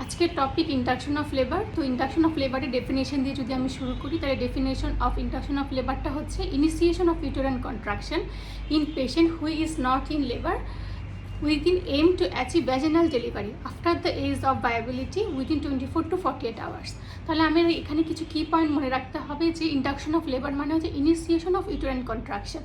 আজকের topic induction of labour. তো induction of লেবারের ডেফিনেশন দিয়ে যদি আমি শুরু করি, তাহলে ডেফিনেশন অফ ইন্ডাকশন অফ লেবারটা হচ্ছে initiation of uterine contraction in patient who is not in labor within aim to achieve vaginal delivery after the age of viability within 24 to 48 hours। তাহলে আমি এখানে কিছু কি পয়েন্ট মনে রাখতে হবে যে ইন্ডাকশন অফ লেবার মানে হচ্ছে initiation of uterine contraction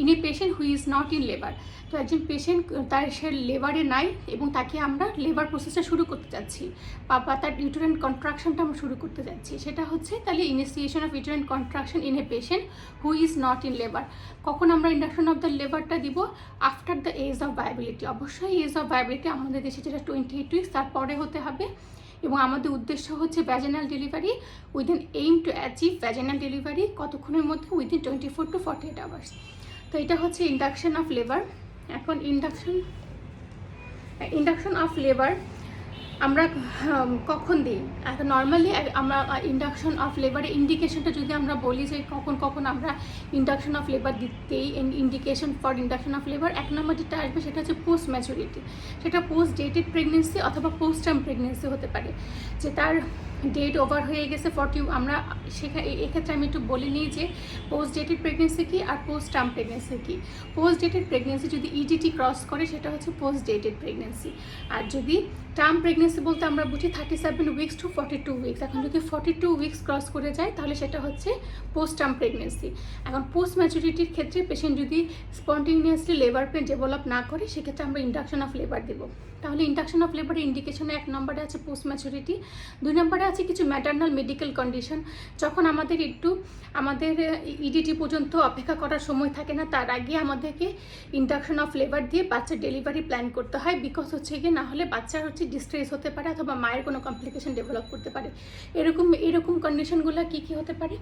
in a patient who is not in labour. তো একজন পেশেন্ট তার সে লেবারে নাই এবং তাকে আমরা লেবার প্রসেসটা শুরু করতে যাচ্ছি বা তার ইউটেরাইন কন্ট্রাকশনটা আমরা শুরু করতে যাচ্ছি, সেটা হচ্ছে তাহলে initiation of uterine contraction in a patient who is not in labour. কখন আমরা ইন্ডাকশন অফ দ্য লেবারটা দিব? After the age of viability. অবশ্যই এজ অফ ভায়াবিলিটি আমাদের দেশে যেটা 28 উইকস তারপরে হতে হবে এবং আমাদের উদ্দেশ্য হচ্ছে vaginal delivery within aim to achieve vaginal delivery কতক্ষণের মধ্যে? Within 24 to 48 hours. তো এটা হচ্ছে ইন্ডাকশন অফ লেবার। এখন ইন্ডাকশন অফ লেবার আমরা কখন দিই? এখন নর্মালি আমরা ইন্ডাকশন অফ লেবারের ইন্ডিকেশনটা যদি আমরা বলি যে কখন আমরা ইন্ডাকশন অফ লেবার দিতেই indication for induction of labour, এক নম্বর যেটা আসবে সেটা হচ্ছে পোস্ট ম্যাচুরিটি। সেটা পোস্ট ডেটেড প্রেগনেন্সি অথবা পোস্ট টার্ম প্রেগনেন্সি হতে পারে, যে তার ডেট ওভার হয়ে গেছে 40। আমরা এক্ষেত্রে আমি একটু বলে নিই যে পোস্ট ডেটেড প্রেগনেন্সি কী আর পোস্ট টার্ম প্রেগনেন্সি কী। পোস্ট ডেটেড প্রেগনেন্সি যদি ইডিটি ক্রস করে সেটা হচ্ছে পোস্ট ডেটেড প্রেগনেন্সি, আর যদি টার্ম প্রেগনেন্সি বলতে আমরা বুঝি 37 উইকস টু 42 উইকস। এখন যদি 42 উইকস ক্রস করে যায় তাহলে সেটা হচ্ছে পোস্ট টার্ম প্রেগনেন্সি। এখন পোস্ট ম্যাচুরিটির ক্ষেত্রে পেশেন্ট যদি স্পন্টেনিয়াসলি লেবার পেন ডেভেলপ না করে সেক্ষেত্রে আমরা ইন্ডাকশন অফ লেবার দেবো। তাহলে ইন্ডাকশন অফ লেবারের ইন্ডিকেশনে এক নম্বরে আছে পোস্ট ম্যাচুরিটি, দুই নম্বরে আছে কিছু ম্যাটার্নাল মেডিকেল কন্ডিশন। যখন আমাদের ইডিটি পর্যন্ত অপেক্ষা করার সময় থাকে না, তার আগে আমাদেরকে ইন্ডাকশন অফ লেবার দিয়ে বাচ্চার ডেলিভারি প্ল্যান করতে হয়। বিকজ হচ্ছে গিয়ে না হলে বাচ্চার ডিস্ট্রেস হতে পারে অথবা মায়ের কোনো কমপ্লিকেশন ডেভেলপ করতে পারে। এরকম কন্ডিশনগুলো কী হতে পারে?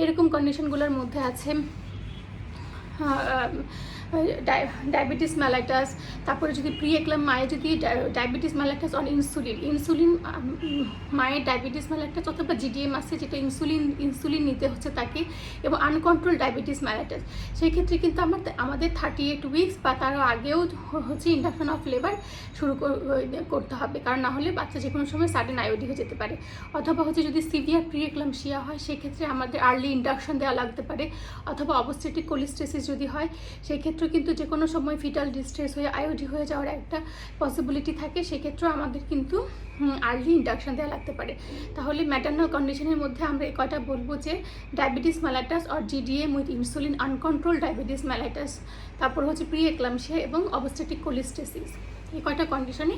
এরকম কন্ডিশনগুলোর মধ্যে আছে ডায়াবেটিস ম্যালাইটাস। তারপরে যদি প্রিএক্লাম মায়ের যদি ডায়াবেটিস ম্যালাইটাস অন ইনসুলিন মায়ের ডায়াবেটিস ম্যালাইটাস অথবা জিডিএম আছে, যেটা ইনসুলিন নিতে হচ্ছে তাকে, এবং আনকন্ট্রোল ডায়াবেটিস ম্যালাইটাস, সেই ক্ষেত্রে কিন্তু আমাদের 38 উইকস বা তারও আগেও হচ্ছে ইন্ডাকশন অফ লেবার শুরু করতে হবে, কারণ না হলে বাচ্চা যে কোনো সময় সাডেন আইওডি হয়ে যেতে পারে। অথবা হচ্ছে যদি সিভিয়ার প্রিএক্লামশিয়া হয় সেক্ষেত্রে আমাদের আর্লি ইন্ডাকশন দেওয়া লাগতে পারে। অথবা অবস্টেটিক কোলিস্টেসিস যদি হয় সেই ক্ষেত্রে কিন্তু যে কোনো সময় ফিটাল ডিস্ট্রেস হয়ে আইওডি হয়ে যাওয়ার একটা পসিবিলিটি থাকে, সেক্ষেত্রেও আমাদের কিন্তু আর্লি ইন্ডাকশন দেওয়া লাগতে পারে। তাহলে ম্যাটার্নাল কন্ডিশনের মধ্যে আমরা এই কয়টা বলবো যে diabetes mellitus or GDM with insulin uncontrolled diabetes mellitus, তারপর হচ্ছে প্রিএক্লামশিয়া এবং অবস্টেটিক কোলিস্টেসিস। এই কয়টা কন্ডিশনে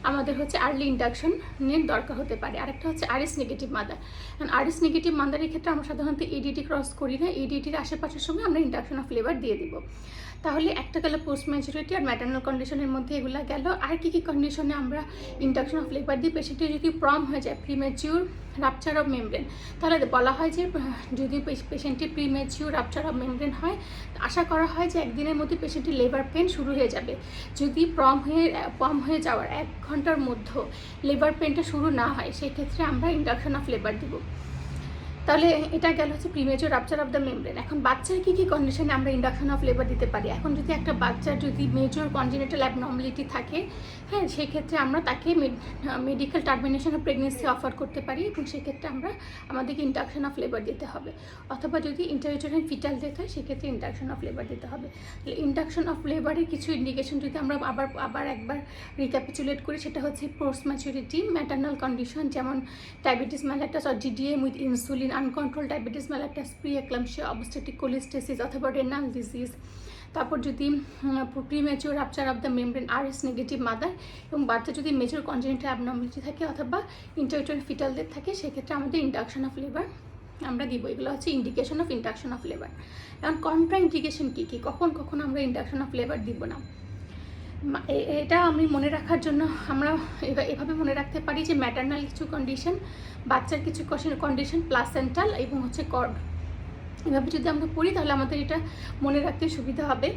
আমাদের হচ্ছে আর্লি ইন্ডাকশনের দরকার হতে পারে। আরেকটা হচ্ছে RS negative mother. RS negative মাদারের ক্ষেত্রে আমরা সাধারণত ইডিটি ক্রস করি না, ইডিটির আশেপাশের সময় আমরা ইন্ডাকশন অফ লেবার দিয়ে দিব। তাহলে একটা গেল পোস্ট ম্যাচুরিটি আর ম্যাটার্নাল কন্ডিশনের মধ্যে এগুলো গেল। আর কী কন্ডিশনে আমরা ইন্ডাকশন অফ লেবার দিই? পেশেন্টের যদি প্রম হয়ে যায়, প্রিম্যাচিউর রাপচার অফ মেমব্রেন, তাহলে বলা হয় যে যদি পেশেন্টের প্রিম্যাচিউর রাপচার অফ মেমব্রেন হয়, আশা করা হয় যে একদিনের মধ্যে পেশেন্টের লেবার পেন শুরু হয়ে যাবে। যদি প্রম হয়ে যাওয়ার 1 ঘন্টার মধ্যে লেবার পেনটা শুরু না হয় সেক্ষেত্রে আমরা ইন্ডাকশন অফ লেবার দিব। তাহলে এটা গেল হচ্ছে premature rupture of the membrane. এখন বাচ্চার কী কন্ডিশনে আমরা ইন্ডাকশন অফ লেবার দিতে পারি? এখন যদি একটা বাচ্চার যদি মেজর কনজেনিটাল অ্যাবনর্মালিটি থাকে, হ্যাঁ, সেক্ষেত্রে আমরা তাকে medical termination of pregnancy offer করতে পারি এবং সেক্ষেত্রে আমাদেরকে ইন্ডাকশন অফ লেবার দিতে হবে। অথবা যদি ইন্টারইউটেরাইন ফিটাল ডেথ হয় সেক্ষেত্রে ইন্ডাকশন অফ লেবার দিতে হবে। তাহলে ইন্ডাকশন অফ লেবারের কিছু ইন্ডিকেশন যদি আমরা আবার একবার রিক্যাপিচুলেট করি, সেটা হচ্ছে পোস্ট ম্যাচুরিটি, ম্যাটার্নাল কন্ডিশন যেমন diabetes mellitus or GDM with insulin uncontrolled diabetes mellitus, preeclampsia, obstetric cholestasis অথবা রেনাল ডিজিজ। তারপর যদি premature rupture of the membrane, RS negative mother, এবং বাচ্চা যদি মেজর কনজেনিটাল অ্যাবনর্মালিটি থাকে অথবা ইন্টারইউটেরাইন ফিটাল ডেথ থাকে সেক্ষেত্রে আমাদের ইন্ডাকশন অফ লেবার আমরা দিব। এগুলো হচ্ছে indication of induction of labour. এখন কন্ট্রা ইন্ডিকেশন কী কখন আমরা ইন্ডাকশন অফ লেবার দিব না, এটা আমি মনে রাখার জন্য আমরা এভাবে মনে রাখতে পারি যে ম্যাটার্নাল কিছু কন্ডিশন, বাচ্চার কিছু কন্ডিশন, প্লাসেন্টাল এবং হচ্ছে কর্ড। এভাবে যদি আমরা পড়ি তাহলে আমাদের এটা মনে রাখতে সুবিধা হবে।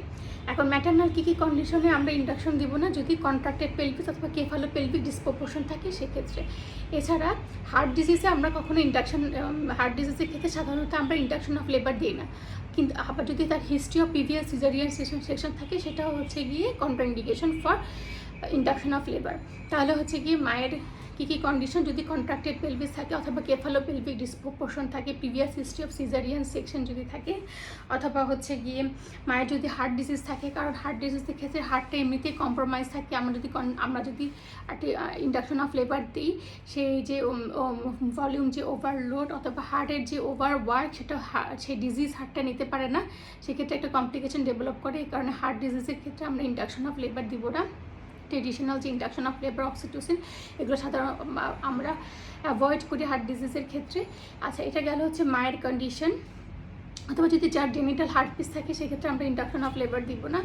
এখন ম্যাটার্নাল কী কন্ডিশনে আমরা ইন্ডাকশন দিব না? যদি কন্ট্রাক্টেড পেলভিস অথবা কেফালো পেলভিক ডিসপ্রপোর্শন থাকে সেক্ষেত্রে। এছাড়া হার্ট ডিজিজে আমরা কখনো হার্ট ডিজিজের ক্ষেত্রে সাধারণত আমরা ইন্ডাকশন অফ লেবার দিই না, কিন্তু আবার যদি তার history of previous caesarean section থাকে সেটাও হচ্ছে গিয়ে contraindication for induction of labour. তাহলে হচ্ছে কি মায়ের কী কী কন্ডিশন, যদি কন্ট্রাক্টেড পেলভিস থাকে অথবা কেফালোপেলভিক ডিসপ্রপোর্শন থাকে, previous history of caesarean section যদি থাকে, অথবা হচ্ছে গিয়ে মায়ের যদি হার্ট ডিজিজ থাকে, কারণ হার্ট ডিজিজের ক্ষেত্রে হার্টটা এমনিতেই কম্প্রোমাইজ থাকে। আমরা যদি একটা ইন্ডাকশন অফ লেবার দিই, সেই যে ভলিউম যে ওভারলোড অথবা হার্টের যে ওভার ওয়ার্ক সেটা সেই ডিজিজ হার্টটা নিতে পারে না, সেক্ষেত্রে একটা কমপ্লিকেশন ডেভেলপ করে। এই কারণে হার্ট ডিজিজের ক্ষেত্রে আমরা ইন্ডাকশন অফ লেবার দিব না। ট্রেডিশনাল যে ইন্ডাকশন অফ লেবার, অক্সিটোসিন, এগুলো সাধারণত আমরা অ্যাভয়েড করি হার্ট ডিজিজের ক্ষেত্রে। আচ্ছা, এটা গেল হচ্ছে মায়ের কন্ডিশন। অথবা যদি যার জেনিটাল হার্ট পিস থাকে সেক্ষেত্রে আমরা ইন্ডাকশন অফ লেবার দিব না।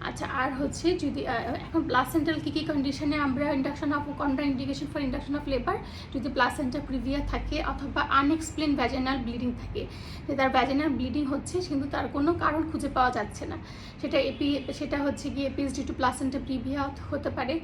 আচ্ছা, আর হচ্ছে যদি এখন প্লাসেন্টাল কী কী কন্ডিশনে আমরা induction of contra indication for induction of labour, যদি প্লাসেন্টা প্রিভিয়া থাকে অথবা আনএক্সপ্লেন ভ্যাজিনাল ব্লিডিং থাকে, যে তার ভ্যাজিনাল ব্লিডিং হচ্ছে কিন্তু তার কোনো কারণ খুঁজে পাওয়া যাচ্ছে না, সেটা হচ্ছে গিয়ে APH due to placenta praevia হতে পারে।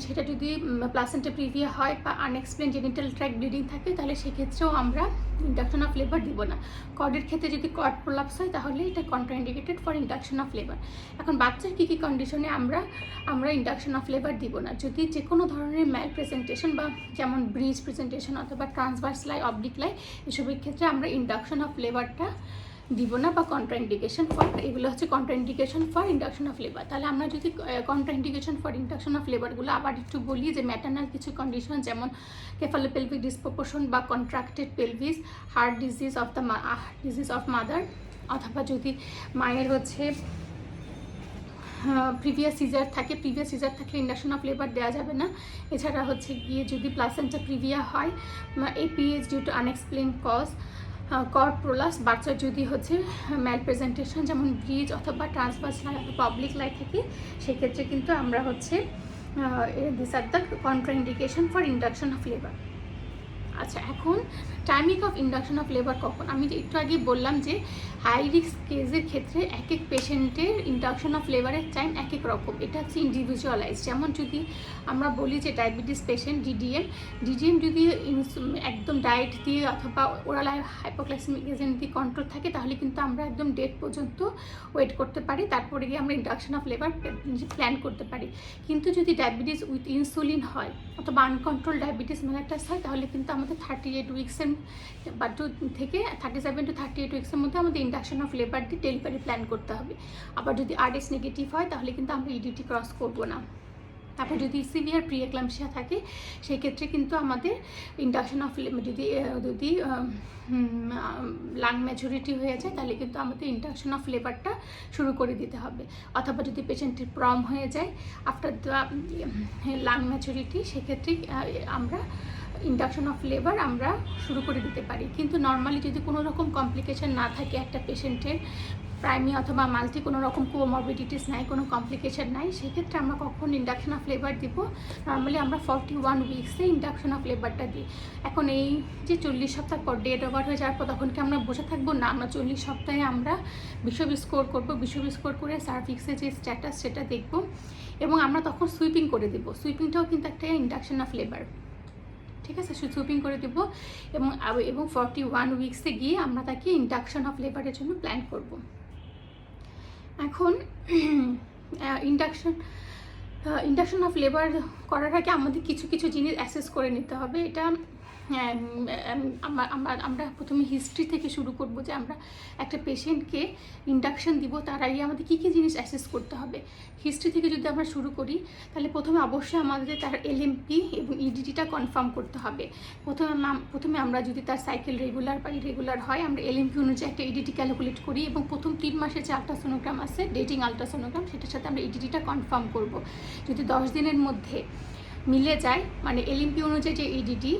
সেটা যদি প্লাসেন্টা প্রিভিয়া হয় বা আনএক্সপ্লেন জেনিটাল ট্র্যাক্ট ব্লিডিং থাকে, তাহলে সেক্ষেত্রেও আমরা ইন্ডাকশন অফ লেবার দিব না। কর্ডের ক্ষেত্রে যদি কর্ড প্রলাপস হয় তাহলে এটা contraindicated for induction of labour. এখন বাচ্চার কী কী কন্ডিশনে আমরা ইন্ডাকশন অফ লেবার দিব না, যদি যে কোনো ধরনের ম্যাল প্রেজেন্টেশন বা যেমন ব্রিজ প্রেজেন্টেশন অথবা ট্রান্সভার্স লাই, অবলিক লাই, এসবের ক্ষেত্রে আমরা ইন্ডাকশন অফ লেবারটা দিব না বা কন্ট্রাইন্ডিকেশন ফর, এগুলো হচ্ছে contraindication for induction of labour. তাহলে আমরা যদি কন্ট্রাইন্ডিকেশন ফর ইন্ডাকশন অফ লেবারগুলো আবার একটু বলি, যে ম্যাটার্নাল কিছু কন্ডিশন যেমন কেফালোপেলভিক ডিসপ্রপোর্শন বা contracted pelvis, heart disease of mother, অথবা যদি মায়ের হচ্ছে প্রিভিয়াস সিজার থাকলে ইন্ডাকশন অফ লেবার দেওয়া যাবে না। এছাড়া হচ্ছে গিয়ে যদি প্লাসেন্টা প্রিভিয়া হয়, APH due to unexplained cause, cord prolapse, বাচ্চার যদি হচ্ছে ম্যাল প্রেজেন্টেশন যেমন ব্রিজ অথবা ট্রান্সভার্স লাই অথবা পাবলিক লাই থাকে, সেক্ষেত্রে কিন্তু আমরা হচ্ছে this are the contraindication for induction of labour. আচ্ছা, এখন timing of induction of labour কখন? আমি একটু আগে বললাম যে হাই রিস্ক কেসের ক্ষেত্রে এক এক পেশেন্টের ইন্ডাকশন অফ লেবারের টাইম এক এক রকম, এটা হচ্ছে ইন্ডিভিজুয়ালাইজ। যেমন যদি আমরা বলি যে ডায়াবেটিস পেশেন্ট ডিডিএম যদি একদম ডায়েট দিয়ে অথবা ওরাল হাইপোগ্লাইসেমিক এজেন্ট দিয়ে কন্ট্রোল থাকে, তাহলে কিন্তু আমরা একদম ডেট পর্যন্ত ওয়েট করতে পারি, তারপরে গিয়ে আমরা ইন্ডাকশন অফ লেবার প্ল্যান করতে পারি। কিন্তু যদি ডায়াবেটিস উইথ ইনসুলিন হয় অথবা আনকন্ট্রোল ডায়াবেটিস মেলাইটাস হয়, তাহলে কিন্তু আমাদের 38 উইক্সের বা 37 to 38 উইক্সের মধ্যে আমাদের ইন্ডাকশন অফ লেবার দিয়ে ডেলিভারি প্ল্যান করতে হবে। আবার যদি আরএস নেগেটিভ হয় তাহলে কিন্তু আমরা ইডিটি ক্রস করবো না। তারপর যদি সিভিয়ার প্রি এক্লাম্পসিয়া থাকে, সেই ক্ষেত্রে কিন্তু আমাদের ইন্ডাকশন অফ যদি লাং ম্যাচুরিটি হয়ে যায়, তাহলে কিন্তু আমাদের ইন্ডাকশন অফ লেবারটা শুরু করে দিতে হবে। অথবা যদি পেশেন্টের প্রম হয়ে যায় আফটার দ্য লাং ম্যাচুরিটি, সেক্ষেত্রে আমরা ইন্ডাকশন অফ লেবার আমরা শুরু করে দিতে পারি। কিন্তু নর্মালি যদি কোনো রকম কমপ্লিকেশন না থাকে একটা পেশেন্টের, প্রাইমি অথবা মাল্টি কোনো রকম কোমরবিডিটিস নাই, কোনো কমপ্লিকেশন নাই, সেক্ষেত্রে আমরা কখন ইন্ডাকশন অফ লেবার দিব? নর্মালি আমরা 41 উইক্সে ইন্ডাকশন অফ লেবারটা দিই। এখন এই যে 40 সপ্তাহ পর ডেট ওভার হয়ে যাওয়ার পর তখন কি আমরা বসে থাকবো? না, আমরা 40 সপ্তাহে আমরা বিষব স্কোর করবো। বিষব স্কোর করে সার্ভিক্সের যে স্ট্যাটাস সেটা দেখব এবং আমরা তখন সুইপিং করে দেবো। সুইপিংটাও কিন্তু একটা ইন্ডাকশন অফ লেবার, ঠিক আছে? সুইপিং করে দেবো এবং 41 উইক্সে গিয়ে আমরা তাকে ইন্ডাকশন অফ লেবারের জন্য প্ল্যান করব। এখন ইন্ডাকশন অফ লেবার করার আগে আমাদের কিছু কিছু জিনিস অ্যাসেস করে নিতে হবে। এটা আমরা প্রথমে হিস্ট্রি থেকে শুরু করব, যে আমরা একটা পেশেন্টকে ইন্ডাকশন দিব তার আগে আমাদের কী কী জিনিস অ্যাসেস করতে হবে। হিস্ট্রি থেকে যদি আমরা শুরু করি, তাহলে প্রথমে অবশ্যই আমাদের তার এলএমপি এবং ইডিটিটা কনফার্ম করতে হবে। প্রথমে আমরা যদি তার সাইকেল রেগুলার বা ইরেগুলার হয়, আমরা এলএমপি অনুযায়ী একটা ইডিটি ক্যালকুলেট করি এবং প্রথম 3 মাসের যে আলট্রাসোনোগ্রাম আছে, ডেটিং আলট্রাসোনোগ্রাম, সেটার সাথে আমরা ইডিটিটা কনফার্ম করব। যদি 10 দিনের মধ্যে মিলে যায়, মানে এলএমপি অনুযায়ী যে ইডিটি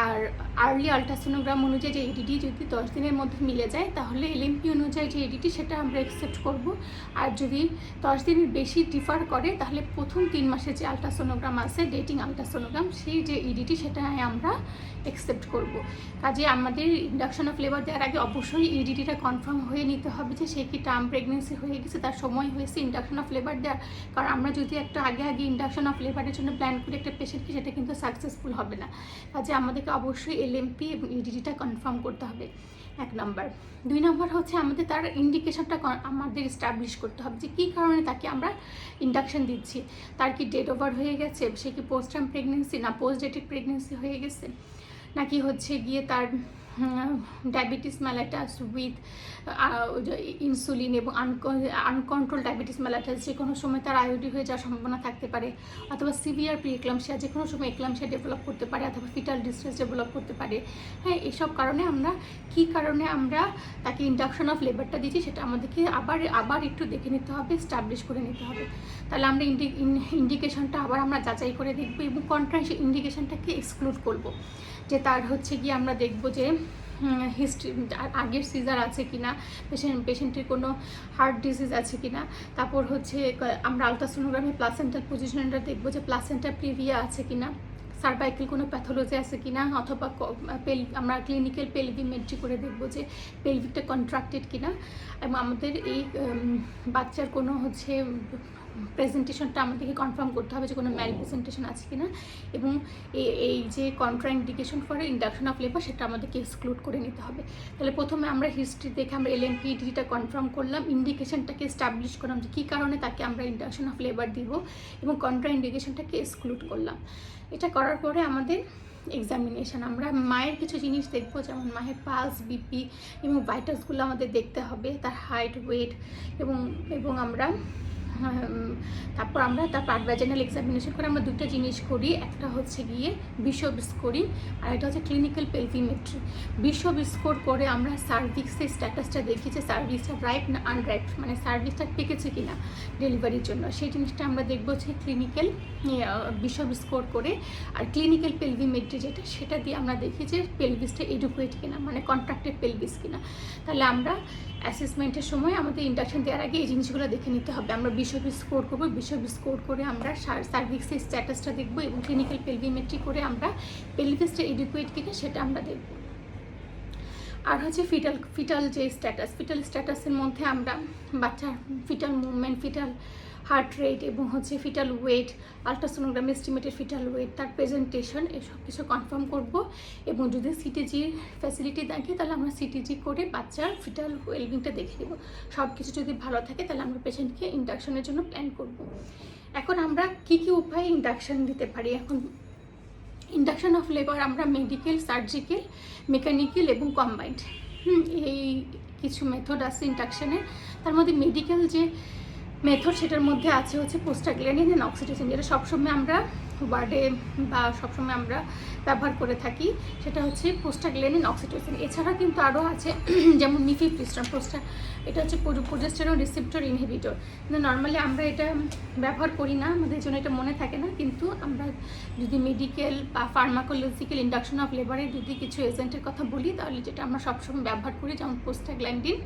আর আর্লি আলট্রাসোনোগ্রাম অনুযায়ী যে ইডিটি যদি 10 দিনের মধ্যে মিলে যায়, তাহলে এলএমপি অনুযায়ী যে ইডিটি সেটা আমরা অ্যাকসেপ্ট করব। আর যদি 10 দিনের বেশি ডিফার করে, তাহলে প্রথম 3 মাসের যে আলট্রাসোনোগ্রাম আছে, ডেটিং আলট্রাসোনোগ্রাম, সেই যে ইডিটি সেটা আমরা অ্যাকসেপ্ট করব। কাজে আমাদের ইন্ডাকশন অফ লেবার দেওয়ার আগে অবশ্যই ইডিটিটা কনফার্ম হয়ে নিতে হবে যে সে কি টার্ম প্রেগনেন্সি হয়ে গেছে, তার সময় হয়েছে ইন্ডাকশন অফ লেবার দেওয়ার। কারণ আমরা যদি একটা আগে ইন্ডাকশন অফ লেবারের জন্য প্ল্যান করি, একটা পেশেন্টকে সেটা কিন্তু সাকসেসফুল হবে না। কাজে আমাদেরকে অবশ্যই এলএমপি এবং ইডিডিটা কনফার্ম করতে হবে, 1 নম্বর। 2 নম্বর হচ্ছে আমাদের তার ইন্ডিকেশনটা আমাদের এস্টাবলিশ করতে হবে যে কী কারণে তাকে আমরা ইন্ডাকশন দিচ্ছি। তার কি ডেট ওভার হয়ে গেছে, সে কি পোস্ট টার্ম প্রেগনেন্সি না পোস্ট ডেটেড প্রেগনেন্সি হয়ে গেছে, নাকি হচ্ছে গিয়ে তার ডায়াবেটিস মেলাইটাস উইথ ইনসুলিন এবং আনকন্ট্রোল ডায়াবেটিস মেলাইটাস, যে কোনো সময় তার আইওডি হয়ে যাওয়ার সম্ভাবনা থাকতে পারে, অথবা সিভিয়ার প্রি এক্লাম্পসিয়া, যে কোনো সময় এক্লাম্পসিয়া ডেভেলপ করতে পারে, অথবা ফিটাল ডিস্ট্রেস ডেভেলপ করতে পারে। হ্যাঁ, এইসব কারণে আমরা কী কারণে আমরা তাকে ইন্ডাকশন অফ লেবারটা দিচ্ছি সেটা আমাদেরকে আবার একটু দেখে নিতে হবে, স্টাবলিশ করে নিতে হবে। তাহলে আমরা ইন্ডিকেশনটা আবার আমরা যাচাই করে দেখব এবং কন্ট্রাস্ট ইন্ডিকেশনটাকে এক্সক্লুড করব। যে তার হচ্ছে গিয়ে আমরা দেখব যে হিস্ট্রি, আগের সিজার আছে কি না, পেশেন্টের কোনো হার্ট ডিজিজ আছে কি না, তারপর হচ্ছে আমরা আলট্রাসোনোগ্রামে প্লাসেন্টাল পজিশনটা দেখবো যে প্লাসেন্টা প্রিভিয়া আছে কি না, সার্ভাইকেল কোনো প্যাথোলজি আছে কি না, অথবা আমরা ক্লিনিক্যাল পেলভিমেট্রি করে দেখবো যে পেলভিকটা কন্ট্রাক্টেড কি না, এবং আমাদের এই বাচ্চার কোনো হচ্ছে প্রেজেন্টেশনটা আমাদেরকে কনফার্ম করতে হবে যে কোনো ম্যাল প্রেজেন্টেশন আছে কিনা, এবং এই যে contraindication for induction of labour সেটা আমাদেরকে এক্সক্লুড করে নিতে হবে। তাহলে প্রথমে আমরা হিস্ট্রি দেখে আমরা এলএমপিডিটা কনফার্ম করলাম, ইন্ডিকেশনটাকে এস্টাবলিশ করলাম যে কী কারণে তাকে আমরা ইন্ডাকশন অফ লেবার দিব, এবং কন্ট্রাইন্ডিকেশনটাকে এক্সক্লুড করলাম। এটা করার পরে আমাদের এক্সামিনেশন, আমরা মায়ের কিছু জিনিস দেখবো, যেমন মায়ের পালস, বিপি এবং ভাইটালসগুলো আমাদের দেখতে হবে, তার হাইট, ওয়েট, এবং আমরা তারপর আমরা তার পার্টভাইজানাল এক্সামিনেশন করে আমরা দুটো জিনিস করি, একটা হচ্ছে গিয়ে বিশপ স্কোরিং আর একটা হচ্ছে ক্লিনিক্যাল পেলভিমেট্রি। বিশপ স্কোর করে আমরা সার্ভিক্সের স্ট্যাটাসটা দেখি যে সার্ভিক্সটা রাইপ না আনরাইপ, মানে সার্ভিক্সটা পেকেছে কিনা ডেলিভারির জন্য, সেই জিনিসটা আমরা দেখবো যে ক্লিনিক্যাল বিশপ স্কোর করে। আর ক্লিনিক্যাল পেলভিমেট্রি যেটা, সেটা দিয়ে আমরা দেখি যে পেলভিসটা এডুকুয়েট কিনা, মানে কন্ট্রাক্টেড পেলভিস কিনা। তাহলে আমরা অ্যাসেসমেন্টের সময় আমাদের ইন্ডাকশন দেওয়ার আগে এই জিনিসগুলো দেখে নিতে হবে। আমরা বিশপ স্কোর করবো, বিশপ স্কোর করে আমরা সার্ভিক্সের স্ট্যাটাসটা দেখবো, এবং ক্লিনিক্যাল পেলভিমেট্রি করে আমরা পেলভিসটা এডুকুয়েট কিনা সেটা আমরা দেখব। আর হচ্ছে ফিটাল যে ফিটাল স্ট্যাটাসের মধ্যে আমরা বাচ্চার fetal movement, fetal heart rate এবং হচ্ছে fetal weight, ultrasonogram estimated fetal weight, তার প্রেজেন্টেশন, এসব কিছু কনফার্ম করব। এবং যদি সিটিজির ফ্যাসিলিটি থাকে তাহলে আমরা সিটিজি করে বাচ্চার ফিটাল ওয়েলবিংটা দেখে দেবো। সব কিছু যদি ভালো থাকে তাহলে আমরা পেশেন্টকে ইন্ডাকশনের জন্য প্ল্যান করব। এখন আমরা কি উপায়ে ইন্ডাকশন দিতে পারি? এখন ইন্ডাকশন অফ লেবার আমরা মেডিকেল, সার্জিক্যাল, মেকানিক্যাল এবং কম্বাইন্ড, এই কিছু মেথড আছে ইন্ডাকশনের। তার মধ্যে মেডিকেল যে মেথড সেটার মধ্যে আছে হচ্ছে প্রোস্টাগ্ল্যান্ডিন এন্ড অক্সিটোসিন, যেটা সবসময় আমরা ওয়ার্ডে বা সবসময় আমরা ব্যবহার করে থাকি, সেটা হচ্ছে প্রোস্টাগ্ল্যান্ডিন, অক্সিটোসিন। এছাড়া কিন্তু আরও আছে যেমন মিফেপ্রিস্টন, এটা হচ্ছে প্রোজেস্টেরন রিসেপ্টর ইনহিবিটর। কিন্তু নর্মালি আমরা এটা ব্যবহার করি না, আমাদের জন্য এটা মনে থাকে না। কিন্তু আমরা যদি মেডিকেল বা ফার্মাকোলজিক্যাল ইন্ডাকশন অফ লেবারে যদি কিছু এজেন্টের কথা বলি, তাহলে যেটা আমরা সবসময় ব্যবহার করি যেমন প্রোস্টাগ্ল্যান্ডিন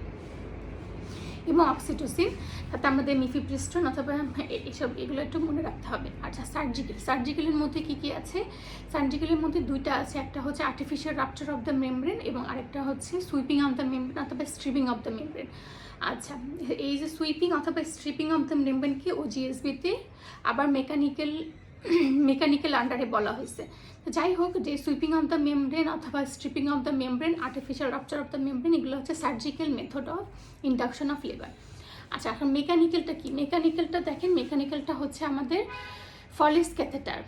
এবং অক্সিটোসিন, তাতে আমাদের মিফেপ্রিস্টন অথবা এগুলো একটু মনে রাখতে হবে। আচ্ছা, সার্জিক্যালের মধ্যে কী আছে? সার্জিক্যালের মধ্যে দুইটা আছে, একটা হচ্ছে artificial rupture of the membrane এবং আরেকটা হচ্ছে সুইপিং অফ দ্য মেমব্রেন অথবা স্ট্রিপিং অফ দ্য মেমব্রেন। আচ্ছা, এই যে সুইপিং অথবা স্ট্রিপিং অফ দ্য মেমব্রেনকে ওজিএসবিতে আবার মেকানিক্যাল আন্ডারে বলা হয়েছে। যাই হোক, যে সুইপিং অফ দ্য মেমব্রেন অথবা stripping of the membrane, artificial rupture of the membrane, এগুলো হচ্ছে surgical method of induction of labour. আচ্ছা, এখন মেকানিক্যালটা কি? মেকানিক্যালটা দেখেন, মেকানিক্যালটা হচ্ছে আমাদের ফলিস ক্যাথেটার,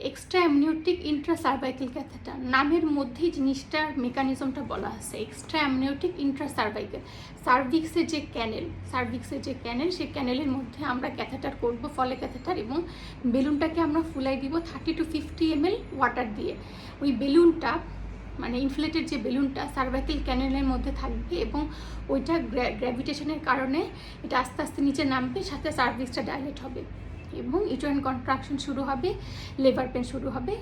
এক্সট্রা অ্যামনিওটিক ইন্ট্রাসার্ভাইকাল ক্যাথেটার। নামের মধ্যেই জিনিসটার মেকানিজমটা বলা আছে, এক্সট্রা অ্যামনিওটিক ইন্ট্রাসার্ভাইকাল। সার্ভিক্সের যে ক্যানেল, সেই ক্যানেলের মধ্যে আমরা ক্যাথেটার করব, ফলে ক্যাথেটার, এবং বেলুনটাকে আমরা ফুলাই দিব 30 to 50 ml ওয়াটার দিয়ে। ওই বেলুনটা মানে ইনফ্লেটেড যে বেলুনটা সার্ভাইকাল ক্যানেলের মধ্যে থাকবে এবং ওইটা গ্র্যাভিটেশনের কারণে এটা আস্তে আস্তে নিচে নামবে, সাথে সার্ভিক্সটা ডাইলেট হবে এবং ইউটেরাইন কন্ট্রাকশন শুরু হবে, লেবার পেন শুরু হবে,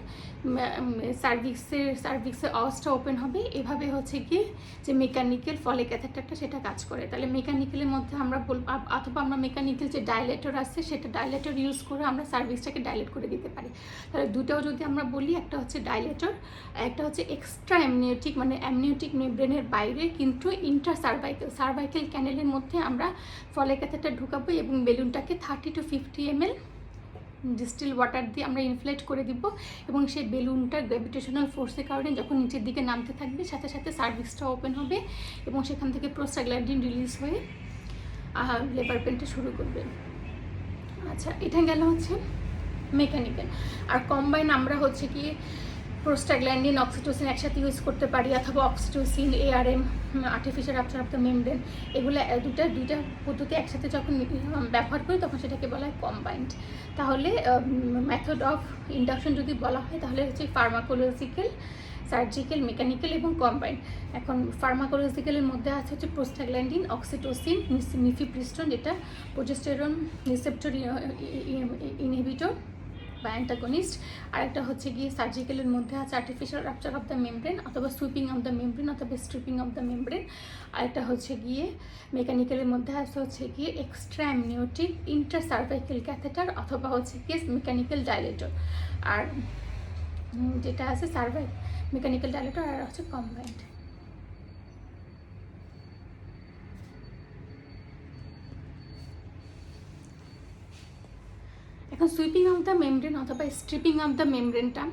সার্ভিক্সের অসটা ওপেন হবে। এভাবে হচ্ছে কি যে মেকানিক্যাল ফলে ক্যাথেটারটা সেটা কাজ করে। তাহলে মেকানিক্যালের মধ্যে আমরা বলবো, অথবা আমরা মেকানিক্যাল যে ডাইলেটর আছে সেটা ডাইলেটর ইউজ করে আমরা সার্ভিক্সটাকে ডাইলেট করে দিতে পারি। তাহলে দুটাও যদি আমরা বলি, একটা হচ্ছে ডাইলেটর, একটা হচ্ছে এক্সট্রা অ্যামনিওটিক, মানে অ্যামনিওটিক মেমব্রেনের বাইরে কিন্তু সার্ভাইকাল ক্যানেলের মধ্যে আমরা ফলে ক্যাথেটার ঢুকাবো এবং বেলুনটাকে 30 to 50 ml ডিস্টিল ওয়াটার দিয়ে আমরা ইনফ্লেট করে দিব, এবং সেই বেলুনটার গ্র্যাভিটেশনাল ফোর্সের কারণে যখন নিচের দিকে নামতে থাকবে সাথে সাথে সার্ভিক্সটা ওপেন হবে এবং সেখান থেকে প্রোস্টাগ্ল্যান্ডিন রিলিজ হয়ে লেবার পেনটা শুরু করবে। আচ্ছা, এটা গেল হচ্ছে মেকানিক্যাল। আর কম্বাইন আমরা হচ্ছে কি প্রোস্টাগ্ল্যান্ডিন, অক্সিটোসিন একসাথে ইউজ করতে পারি, অথবা oxytocin, ARM, artificial rupture of the membrane, এগুলো দুইটা পদ্ধতি একসাথে যখন ব্যবহার করি তখন সেটাকে বলা হয় কম্বাইন্ড। তাহলে মেথড অফ ইন্ডাকশন যদি বলা হয় তাহলে হচ্ছে ফার্মাকোলজিক্যাল, সার্জিক্যাল, মেকানিক্যাল এবং কম্বাইন্ড। এখন ফার্মাকোলজিক্যালের মধ্যে আছে হচ্ছে প্রোস্টাগ্ল্যান্ডিন, অক্সিটোসিন, মিফিপ্রিস্টন যেটা প্রোজেস্টেরন রিসেপ্টর ইনহিবিটর বা অ্যান্টাগনিস্ট। আরেকটা হচ্ছে গিয়ে সার্জিক্যালের মধ্যে আছে artificial rupture of the membrane অথবা সুইপিং অফ দ্য মেমব্রেন অথবা স্ট্রিপিং অফ দ্য মেমব্রেন। আরেকটা হচ্ছে গিয়ে মেকানিক্যালের মধ্যে আছে হচ্ছে গিয়ে এক্সট্রা অ্যামনিওটিক ইন্ট্রাসার্ভাইকাল ক্যাথেটার অথবা হচ্ছে গিয়ে মেকানিক্যাল ডাইলেটর। আর যেটা আছে মেকানিক্যাল ডাইলেটর আর হচ্ছে কম্বাইন্ড। এখন সুইপিং অফ দ্য মেমব্রেন অথবা স্ট্রিপিং অফ দ্য মেমব্রেনটা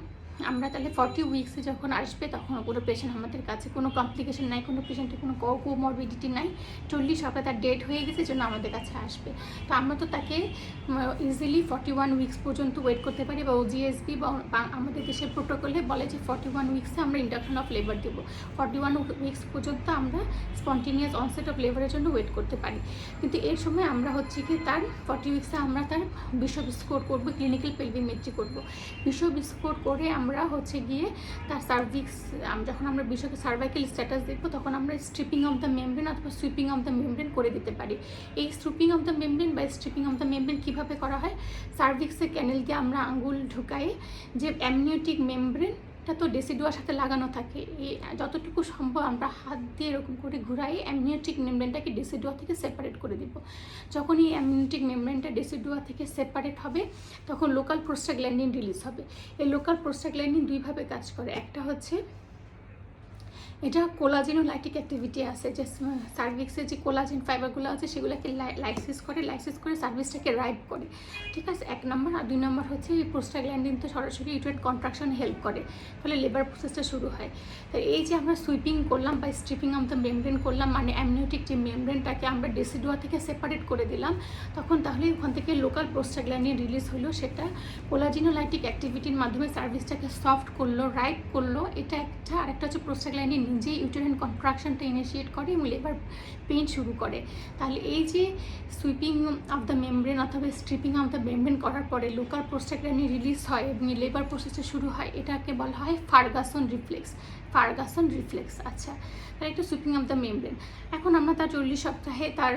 আমরা তাহলে 40 উইক্সে যখন আসবে তখন পুরো পেশেন্ট আমাদের কাছে কোনো কমপ্লিকেশন নাই, কোনো পেশেন্টের কোনো কোমরবিডিটি নাই, 40 সপ্তাহে তার ডেট হয়ে গেছে জন্য আমাদের কাছে আসবে। তো আমরা তো তাকে ইজিলি 41 উইক্স পর্যন্ত ওয়েট করতে পারি, বা OGSB বা আমাদের দেশের প্রোটোকলে বলে যে 41 উইক্সে আমরা ইন্ডাকশন অফ লেবার দেবো। 41 উইক্স পর্যন্ত আমরা স্পন্টেনিয়াস অনসেট অফ লেবারের জন্য ওয়েট করতে পারি। কিন্তু এর সময় আমরা হচ্ছে কি তার 40 উইক্সে আমরা তার বিশপ স্কোর করবো, ক্লিনিক্যাল পেলভিমেট্রি করবো। বিশপ স্কোর করে আমরা হচ্ছে গিয়ে তার সার্ভিক্স, যখন আমরা বিষয়কে সার্ভাইকাল স্ট্যাটাস দেখবো তখন আমরা স্ট্রিপিং অফ দ্য মেমব্রেন অথবা সুইপিং অফ দ্য মেমব্রেন করে দিতে পারি। এই স্ট্রিপিং অফ দ্য মেমব্রেন বা স্ট্রিপিং অফ দ্য মেমব্রেন কীভাবে করা হয়? সার্ভিক্সের ক্যানেল দিয়ে আমরা আঙ্গুল ঢুকাই, যে অ্যামনিওটিক মেমব্রেনটা তো ডেসিডুয়ার সাথে লাগানো থাকে, এই যতটুকু সম্ভব আমরা হাত দিয়ে এরকম করে ঘুরাই অ্যামনিওটিক মেমব্রেনটাকে ডেসিডুয়া থেকে সেপারেট করে দিব। যখন এই অ্যামনিওটিক মেমব্রেনটা ডেসিডুয়া থেকে সেপারেট হবে তখন লোকাল প্রোস্টাগ্ল্যান্ডিন রিলিজ হবে। এই লোকাল প্রোস্টাগ্ল্যান্ডিন দুইভাবে কাজ করে। একটা হচ্ছে এটা কোলাজেনোলাইটিক অ্যাক্টিভিটি আছে, যে সার্ভিক্সের যে কোলাজেন ফাইবারগুলো আছে সেগুলোকে লাইসিস করে সার্ভিসটাকে রাইপ করে, ঠিক আছে, 1 নম্বর। আর 2 নম্বর হচ্ছে এই প্রোস্টাগ্ল্যান্ডিন তো সরাসরি ইউটেরাইন কন্ট্রাকশন হেল্প করে, ফলে লেবার প্রসেসটা শুরু হয়। তো এই যে আমরা সুইপিং করলাম বা স্ট্রিপিং অফ দ্য মেমব্রেন করলাম, মানে অ্যামনিওটিক যে মেমব্রেনটাকে আমরা ডেসিডুয়া থেকে সেপারেট করে দিলাম, তখন তাহলে ওখান থেকে লোকাল প্রোস্টাগ্ল্যান্ডিন রিলিজ হলো। সেটা কোলাজেনোলাইটিক অ্যাক্টিভিটির মাধ্যমে সার্ভিসটাকে সফট করলো, রাইপ করলো, এটা একটা। আরেকটা হচ্ছে প্রোস্টাগ্ল্যান্ডিন নিজেই ইউটেরাইন কন্ট্রাকশনটা ইনিশিয়েট করে এবং লেবার পেইন শুরু করে। তাহলে এই যে সুইপিং অফ দ্য মেমব্রেন অথবা স্ট্রিপিং অফ দ্য মেমব্রেন করার পরে লোকাল প্রোস্টাগ্ল্যান্ডিন রিলিজ হয় এবং লেবার প্রসেসটা শুরু হয়, এটাকে বলা হয় ফার্গাসন রিফ্লেক্স। আচ্ছা, তাহলে একটা সুইপিং অফ দ্য মেমব্রেন। এখন আমরা তার 40 সপ্তাহে তার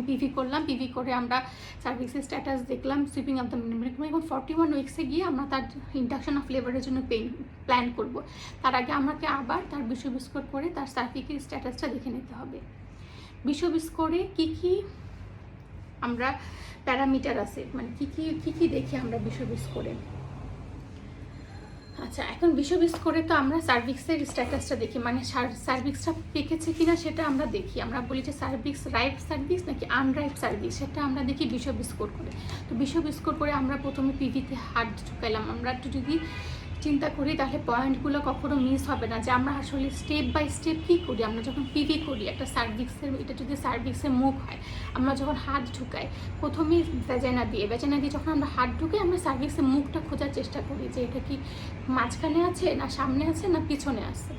পিভি করলাম, পিভি করে আমরা সার্ভিক্সের স্ট্যাটাস দেখলাম, সুইপিং অফ দ্য মেমব্রেন। এখন 41 উইক্সে গিয়ে আমরা তার ইন্ডাকশন অফ লেবারের জন্য প্ল্যান করব। তার আগে আমাকে আবার তার বিষব স্কোর করে তার সার্ভিক্সের স্ট্যাটাসটা দেখে নিতে হবে। বিষব স্কোরে কী আমরা প্যারামিটার আছে, মানে কী দেখি আমরা বিষব স্কোরে। আচ্ছা, এখন বিষব স্কোরে তো আমরা সার্ভিক্সের স্ট্যাটাসটা দেখি, মানে সার্ভিক্সটা পেকেছে কিনা সেটা আমরা দেখি। আমরা বলি যে সার্ভিক্স রাইপ সার্ভিক্স নাকি আনরাইপ সার্ভিক্স, সেটা আমরা দেখি বিষব স্কোর করে। তো বিষব স্কোর করে আমরা প্রথমে পিভিতে হাত ঢুকাইলাম। আমরা একটু যদি চিন্তা করি তাহলে পয়েন্টগুলো কখনো মিস হবে না, যে আমরা আসলে স্টেপ বাই স্টেপ কী করি। আমরা যখন পিভি করি একটা সার্ভিক্সের, এটা যদি সার্ভিক্সের মুখ হয়, আমরা যখন হাত ঢুকাই প্রথমেই ভ্যাজাইনা দিয়ে যখন আমরা হাত ঢুকাই আমরা সার্ভিক্সের মুখটা খোঁজার চেষ্টা করি, যে এটা কি মাঝখানে আছে না সামনে আছে না পিছনে আছে,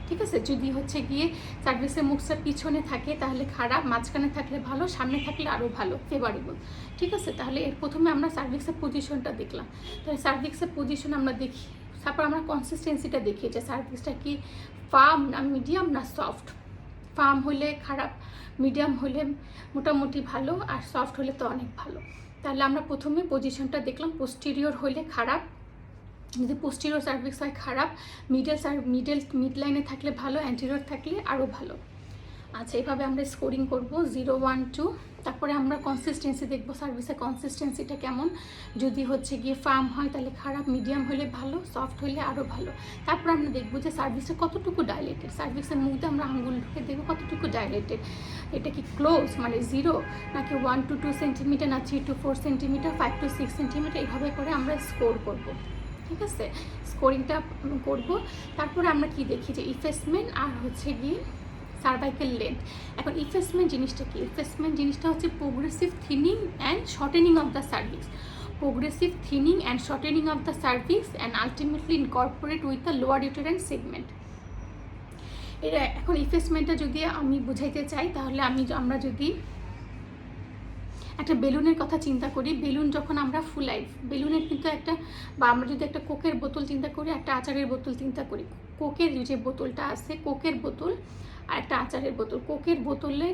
ঠিক আছে। যদি হচ্ছে গিয়ে সার্ভিক্সের মুখটা পিছনে থাকে তাহলে খারাপ, মাঝখানে থাকলে ভালো, সামনে থাকলে আরও ভালো, ফেভারেবল, ঠিক আছে। তাহলে এর প্রথমে আমরা সার্ভিক্সের পজিশনটা দেখলাম। তাহলে সার্ভিক্সের পজিশন আমরা দেখি, তারপর আমরা কনসিস্টেন্সিটা দেখি যে সার্ভিক্সটা কি ফার্ম না মিডিয়াম না সফট। ফার্ম হলে খারাপ, মিডিয়াম হলে মোটামুটি ভালো, আর সফট হলে তো অনেক ভালো। তাহলে আমরা প্রথমে পজিশনটা দেখলাম। পোস্টেরিয়র হলে খারাপ, যদি পোস্টেরিয়র সার্ভিক্স হয় খারাপ, মিড লাইনে থাকলে ভালো, অ্যান্টেরিয়র থাকলে আরও ভালো। আচ্ছা, এভাবে আমরা স্কোরিং করব 0, 1, 2। তারপরে আমরা কনসিস্টেন্সি দেখব, সার্ভিসের কনসিস্টেন্সিটা কেমন। যদি হচ্ছে গিয়ে ফার্ম হয় তাহলে খারাপ, মিডিয়াম হলে ভালো, সফট হলে আরও ভালো। তারপর আমরা দেখবো যে সার্ভিসটা কতটুকু ডাইলেটেড, সার্ভিসের মধ্যে আমরা আঙ্গুল ঢুকে দেখবো কতটুকু ডাইলেটেড। এটা কি ক্লোজ মানে 0, নাকি 1 to 2 সেন্টিমিটার, না 3 to 4 সেন্টিমিটার, 5 to 6 সেন্টিমিটার, এইভাবে করে আমরা স্কোর করব। ঠিক আছে, স্কোরিংটা করব। তারপরে আমরা কি দেখি যে ইফেসমেন্ট আর হচ্ছে গিয়ে সার্ভাইকেল লেন্থ। এখন ইফেসমেন্ট জিনিসটা কি? ইফেসমেন্ট জিনিসটা হচ্ছে progressive thinning and shortening of the cervix, progressive thinning and shortening of the cervix and ultimately incorporate with the lower uterine segment. এটা এখন ইফেসমেন্টটা যদি আমি বুঝাইতে চাই তাহলে আমরা যদি একটা বেলুনের কথা চিন্তা করি, বেলুন যখন আমরা ফুলাই, বেলুনের কিন্তু একটা, বা আমরা যদি একটা কোকের বোতল চিন্তা করি, একটা আচারের বোতল চিন্তা করি, কোকের যে বোতলটা আছে, কোকের বোতল আর একটা আচারের বোতল। কোকের বোতলে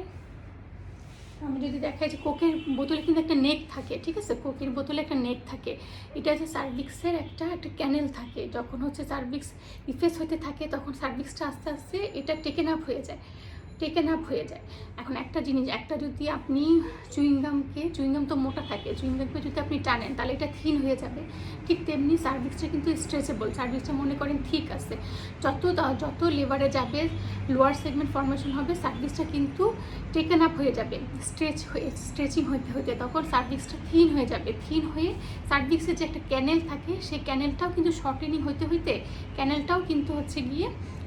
আমি যদি দেখাই যে কোকের বোতলে কিন্তু একটা নেক থাকে, ঠিক আছে, কোকের বোতলে একটা নেক থাকে। এটা হচ্ছে সার্ভিক্সের একটা ক্যানেল থাকে। যখন হচ্ছে সার্ভিক্স ইফেস হতে থাকে তখন সার্ভিক্সটা আস্তে আস্তে এটা টেকেন আপ হয়ে যায়। এখন একটা জিনিস, একটা যদি আপনি চুইংগাম তো মোটা থাকে, চুইংগামকে যদি আপনি টানেন তাহলে এটা থিন হয়ে যাবে। ঠিক তেমনি সার্ভিক্সটা কিন্তু স্ট্রেচেবল, সার্ভিক্সটা মনে করেন ঠিক আছে, যত লেবারে যাবে, লোয়ার সেগমেন্ট ফর্মেশন হবে, সার্ভিক্সটা কিন্তু টেকেন আপ হয়ে যাবে, স্ট্রেচিং হতে তখন সার্ভিক্সটা থিন হয়ে যাবে। থিন হয়ে সার্ভিক্সের যে একটা ক্যানেল থাকে সেই ক্যানেলটাও কিন্তু শর্টেনিং হতে ক্যানেলটাও কিন্তু হচ্ছে গিয়ে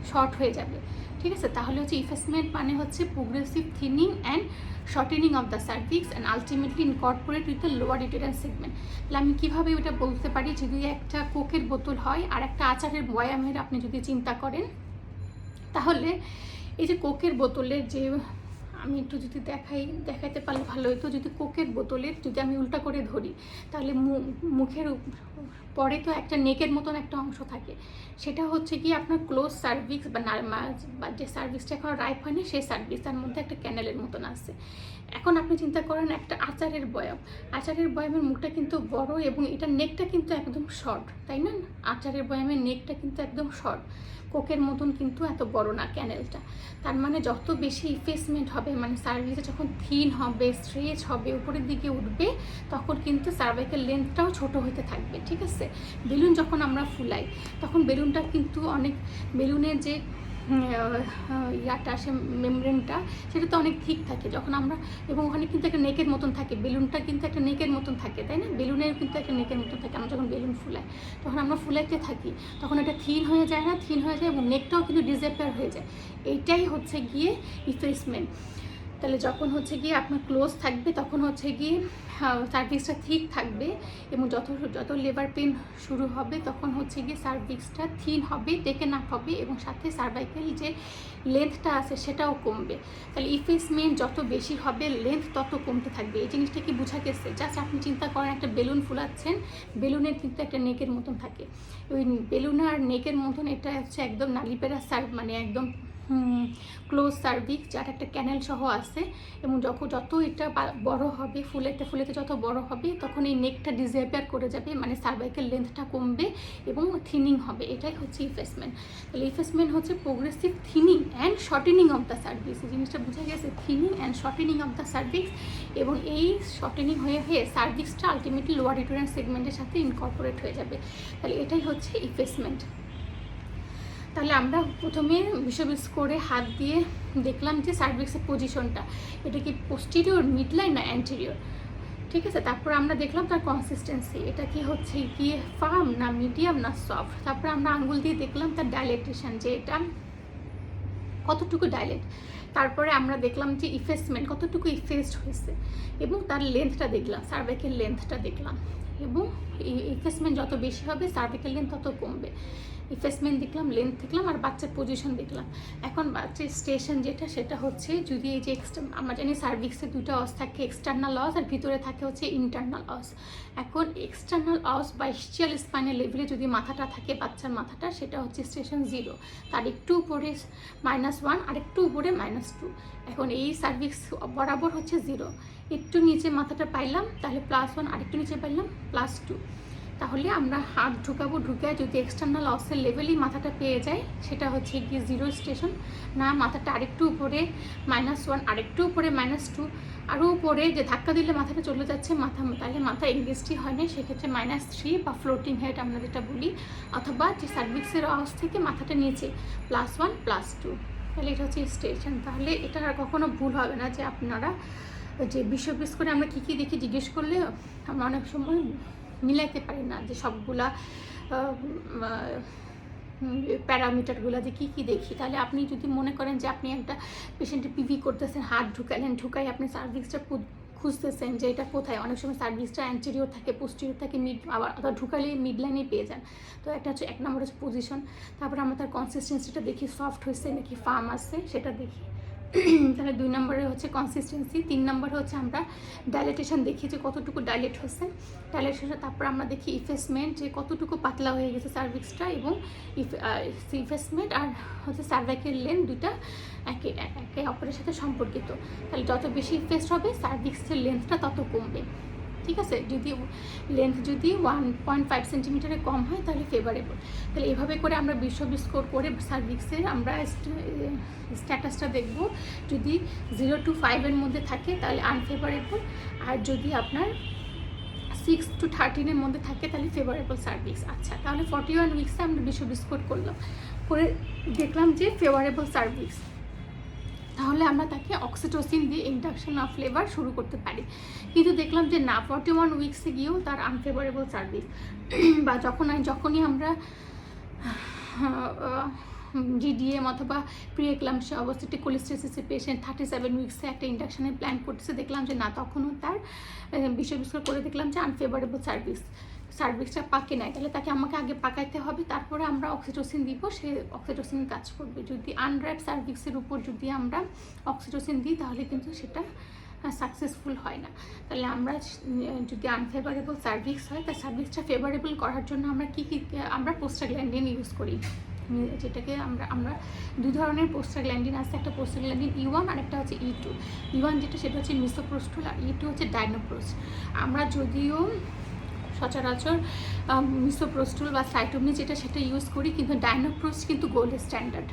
শর্ট হয়ে যাবে। ঠিক আছে, তাহলে হচ্ছে ইফেসমেন্ট মানে হচ্ছে progressive thinning and shortening of the cervix and ultimately incorporate with the lower uterine segment. তাহলে আমি কীভাবে ওটা বলতে পারি, যদি একটা কোকের বোতল হয় আর একটা আচারের বয়ামের আপনি যদি চিন্তা করেন, তাহলে এই যে কোকের বোতলের যে, আমি একটু যদি দেখাইতে পারলে ভালো হতো, যদি কোকের বোতলের যদি আমি উল্টা করে ধরি তাহলে মুখের পরে তো একটা নেকের মতন একটা অংশ থাকে, সেটা হচ্ছে কি আপনার ক্লোজ সার্ভিক্স বা যে সার্ভিক্সটা এখন রাইপ হয়নি সেই সার্ভিক্স, তার মধ্যে একটা ক্যানেলের মতন আছে। এখন আপনি চিন্তা করেন একটা আচারের বয়ামের মুখটা কিন্তু বড় এবং এটার নেকটা কিন্তু একদম শর্ট, তাই না? আচারের বয়ামের নেকটা কিন্তু একদম শর্ট, কোকের মতন কিন্তু এত বড় না ক্যানেলটা। তার মানে যত বেশি ইফেসমেন্ট হবে, মানে সার্ভিসটা যখন থিন হবে, স্ট্রেচ হবে, উপরের দিকে উঠবে, তখন কিন্তু সার্ভাইকেল লেন্থটাও ছোট হতে থাকবে। ঠিক আছে, বেলুন যখন আমরা ফুলাই তখন বেলুনটা কিন্তু বেলুনের যে ইয়াটা আসে, মেমব্রেনটা, সেটা তো অনেক ঠিক থাকে যখন আমরা, এবং ওখানে কিন্তু একটা নেকের মতন থাকে, বেলুনটা কিন্তু একটা নেকের মতন থাকে, তাই না? বেলুনের কিন্তু একটা নেকের মতন থাকে। আমরা যখন বেলুন ফুলাই তখন আমরা ফুলাইতে থাকি, তখন এটা থিন হয়ে যায় এবং নেকটাও কিন্তু ডিসঅ্যাপিয়ার হয়ে যায়। এইটাই হচ্ছে গিয়ে ইফেসমেন্ট। তাহলে যখন হচ্ছে গিয়ে আপনার ক্লোজ থাকবে তখন হচ্ছে গিয়ে সার্ভিক্সটা ঠিক থাকবে, এবং যত লেবার পেন শুরু হবে তখন হচ্ছে গিয়ে সার্ভিক্সটা থিন হবে, টেকেন আপ হবে, এবং সাথে সার্ভাইকেল যে লেন্থটা আছে সেটাও কমবে। তাহলে ইফেসমেন্ট যত বেশি হবে লেন্থ তত কমতে থাকবে। এই জিনিসটা কি বোঝা গেছে? জাস্ট আপনি চিন্তা করেন একটা বেলুন ফুলাচ্ছেন, বেলুনের কিন্তু একটা নেকের মতন থাকে, ওই বেলুন আর নেকের মতন এটা হচ্ছে একদম নালিপেরা মানে একদম ক্লোজ সার্ভিক্স, যার একটা ক্যানেল সহ আছে, এবং যত এটা বড় হবে, ফুলেতে যত বড় হবে তখন এই নেকটা ডিসঅ্যাপিয়ার করে যাবে, মানে সার্ভাইকেল লেন্থটা কমবে এবং থিনিং হবে। এটাই হচ্ছে ইফেসমেন্ট। তাহলে ইফেসমেন্ট হচ্ছে progressive thinning and shortening of the cervix. এই জিনিসটা বোঝা গেছে, thinning and shortening of the cervix, এবং এই শর্টেনিং হয়ে সার্ভিক্সটা আলটিমেটলি লোয়ার ইউটেরাইন সেগমেন্টের সাথে ইনকর্পোরেট হয়ে যাবে। তাহলে এটাই হচ্ছে ইফেসমেন্ট। তাহলে আমরা প্রথমে বিষ করে হাত দিয়ে দেখলাম যে সার্ভিক্সের পজিশনটা, এটা কি পোস্টিরিয়র, মিডলাইন না অ্যান্টেরিয়র। ঠিক আছে, তারপর আমরা দেখলাম তার কনসিস্টেন্সি, এটা কি হচ্ছে কি ফার্ম না মিডিয়াম না সফট। তারপর আমরা আঙ্গুল দিয়ে দেখলাম তার ডাইলেটেশন, যে এটা কতটুকু ডাইলেট। তারপরে আমরা দেখলাম যে ইফেসমেন্ট কতটুকু ইফেসড হয়েছে, এবং তার লেন্থটা দেখলাম, সার্ভাইকেল লেন্থটা দেখলাম, এবং ইফেসমেন্ট যত বেশি হবে সার্ভাইকেল লেন্থ তত কমবে। ইফেসমেন্ট দেখলাম, লেন্থ দেখলাম, আর বাচ্চার পজিশন দেখলাম। এখন বাচ্চার স্টেশন সেটা হচ্ছে, যদি এই যে আমরা জানি সার্ভিক্সে দুটো অস থাকে, এক্সটার্নাল অস আর ভিতরে থাকে হচ্ছে ইন্টারনাল অস। এখন এক্সটার্নাল অস বা ইসচিয়াল স্পাইনাল লেভেলে যদি মাথাটা থাকে, বাচ্চার মাথাটা, সেটা হচ্ছে স্টেশন 0, তার একটু উপরে -1 আর একটু উপরে -2। এখন এই সার্ভিক্স বরাবর হচ্ছে 0, একটু নিচে মাথাটা পাইলাম তাহলে +1, আর একটু নিচে পাইলাম +2। তাহলে আমরা হাত ঢুকাবো, ঢুকে যদি এক্সটার্নাল অক্সের লেভেলই মাথাটা পেয়ে যায়, সেটা হচ্ছে গিয়ে জিরো স্টেশন না, মাথাটা আরেকটু উপরে -1, আরেকটু উপরে -2, আরও উপরে যে ধাক্কা দিলে মাথাটা চলে যাচ্ছে তাহলে মাথা এঙ্গেজটি হয় না, সেক্ষেত্রে -3 বা ফ্লোটিং হেড আমরা যেটা বলি, অথবা যে সার্ভিক্সের অক্স থেকে মাথাটা নিচে +1 +2, তাহলে এটা হচ্ছে স্টেশন। তাহলে এটা আর কখনো ভুল হবে না যে আপনারা যে বিশ করে আমরা কী কী দেখি জিজ্ঞেস করলে আমরা অনেক সময় মিলাইতে পারি না যে সবগুলা প্যারামিটারগুলো যে কী কী দেখি। তাহলে আপনি যদি মনে করেন যে আপনি একটা পেশেন্টে পিভি করতেছেন, হাত ঢুকাই আপনি সার্ভিক্সটা খুঁজতেছেন যে এটা কোথায়, অনেক সময় সার্ভিক্সটা অ্যান্টেরিয়র থাকে, পোস্টেরিয়র থাকে, আবার ঢুকালে মিড লাইনে পেয়ে যান। তো একটা হচ্ছে 1 নম্বর হচ্ছে পজিশন, তারপরে আমরা তার কনসিস্টেন্সিটা দেখি, সফট হয়েছে নাকি ফার্ম আছে সেটা দেখি। তাহলে 2 নম্বরে হচ্ছে কনসিস্টেন্সি। 3 নম্বরে হচ্ছে আমরা ডাইলেটেশন দেখি যে কতটুকু ডাইলেট হয়েছে, তারপর আমরা দেখি ইফেসমেন্ট যে কতটুকু পাতলা হয়ে গেছে সার্ভিক্সটা, এবং ইফেসমেন্ট আর হচ্ছে সার্ভাইকেল লেন্থ দুইটা একে অপরের সাথে সম্পর্কিত। তাহলে যত বেশি ইফেস্ট হবে সার্ভিক্সের লেন্থটা তত কমবে, ঠিক আছে। যদি লেন্থ যদি 1.5 সেন্টিমিটারে কম হয় তাহলে ফেভারেবল। তাহলে এভাবে করে আমরা স্কোর করে সার্ভিক্সের আমরা স্ট্যাটাসটা দেখব। যদি 0 to 5 মধ্যে থাকে তাহলে আনফেভারেবল, আর যদি আপনার 6 to 13 মধ্যে থাকে তাহলে ফেভারেবল সার্ভিক্স। আচ্ছা, তাহলে 41 উইক্সে আমরা স্কোর করলাম, করে দেখলাম যে ফেভারেবল সার্ভিক্স, তাহলে আমরা তাকে অক্সিটোসিন দিয়ে ইন্ডাকশন অফ লেবার শুরু করতে পারি। কিন্তু দেখলাম যে না, 41 উইক্সে গিয়েও তার আনফেভারেবল সার্ভিস, বা যখনই আমরা জিডিএম অথবা প্রিএক্লাম্পসিয়া অবস্থিত কোলেস্টেসিসে পেশেন্ট 37 উইক্সে একটা ইন্ডাকশনের প্ল্যান করতেছে, দেখলাম যে না, তখনও তার বিস্তার করে দেখলাম যে আনফেভারেবল সার্ভিক্সটা পাকে নেয়। তাহলে তাকে আমাকে আগে পাকাইতে হবে, তারপরে আমরা অক্সিটোসিন দিব, সে অক্সিটোসিন কাজ করবে। যদি আনর্যাপ সার্ভিক্সের উপর যদি আমরা অক্সিটোসিন দিই তাহলে কিন্তু সেটা সাকসেসফুল হয় না। তাহলে আমরা যদি আনফেভারেবল সার্ভিক্স হয়, তার সার্ভিক্সটা ফেভারেবল করার জন্য আমরা আমরা প্রোস্টাগ্ল্যান্ডিন ইউজ করি, যেটাকে আমরা 2 ধরনের প্রোস্টাগ্ল্যান্ডিন আছে, একটা প্রোস্টাগ্ল্যান্ডিন E1 আর একটা হচ্ছে E2। E1 যেটা সেটা হচ্ছে মিসোপ্রোস্টল, আর E2 হচ্ছে ডাইনোপ্রোস্ট। আমরা যদিও সচরাচর মিসোপ্রোস্টল বা সাইটোমি সেটা ইউজ করি, কিন্তু ডাইনোপ্রোস্ট কিন্তু গোল্ড স্ট্যান্ডার্ড।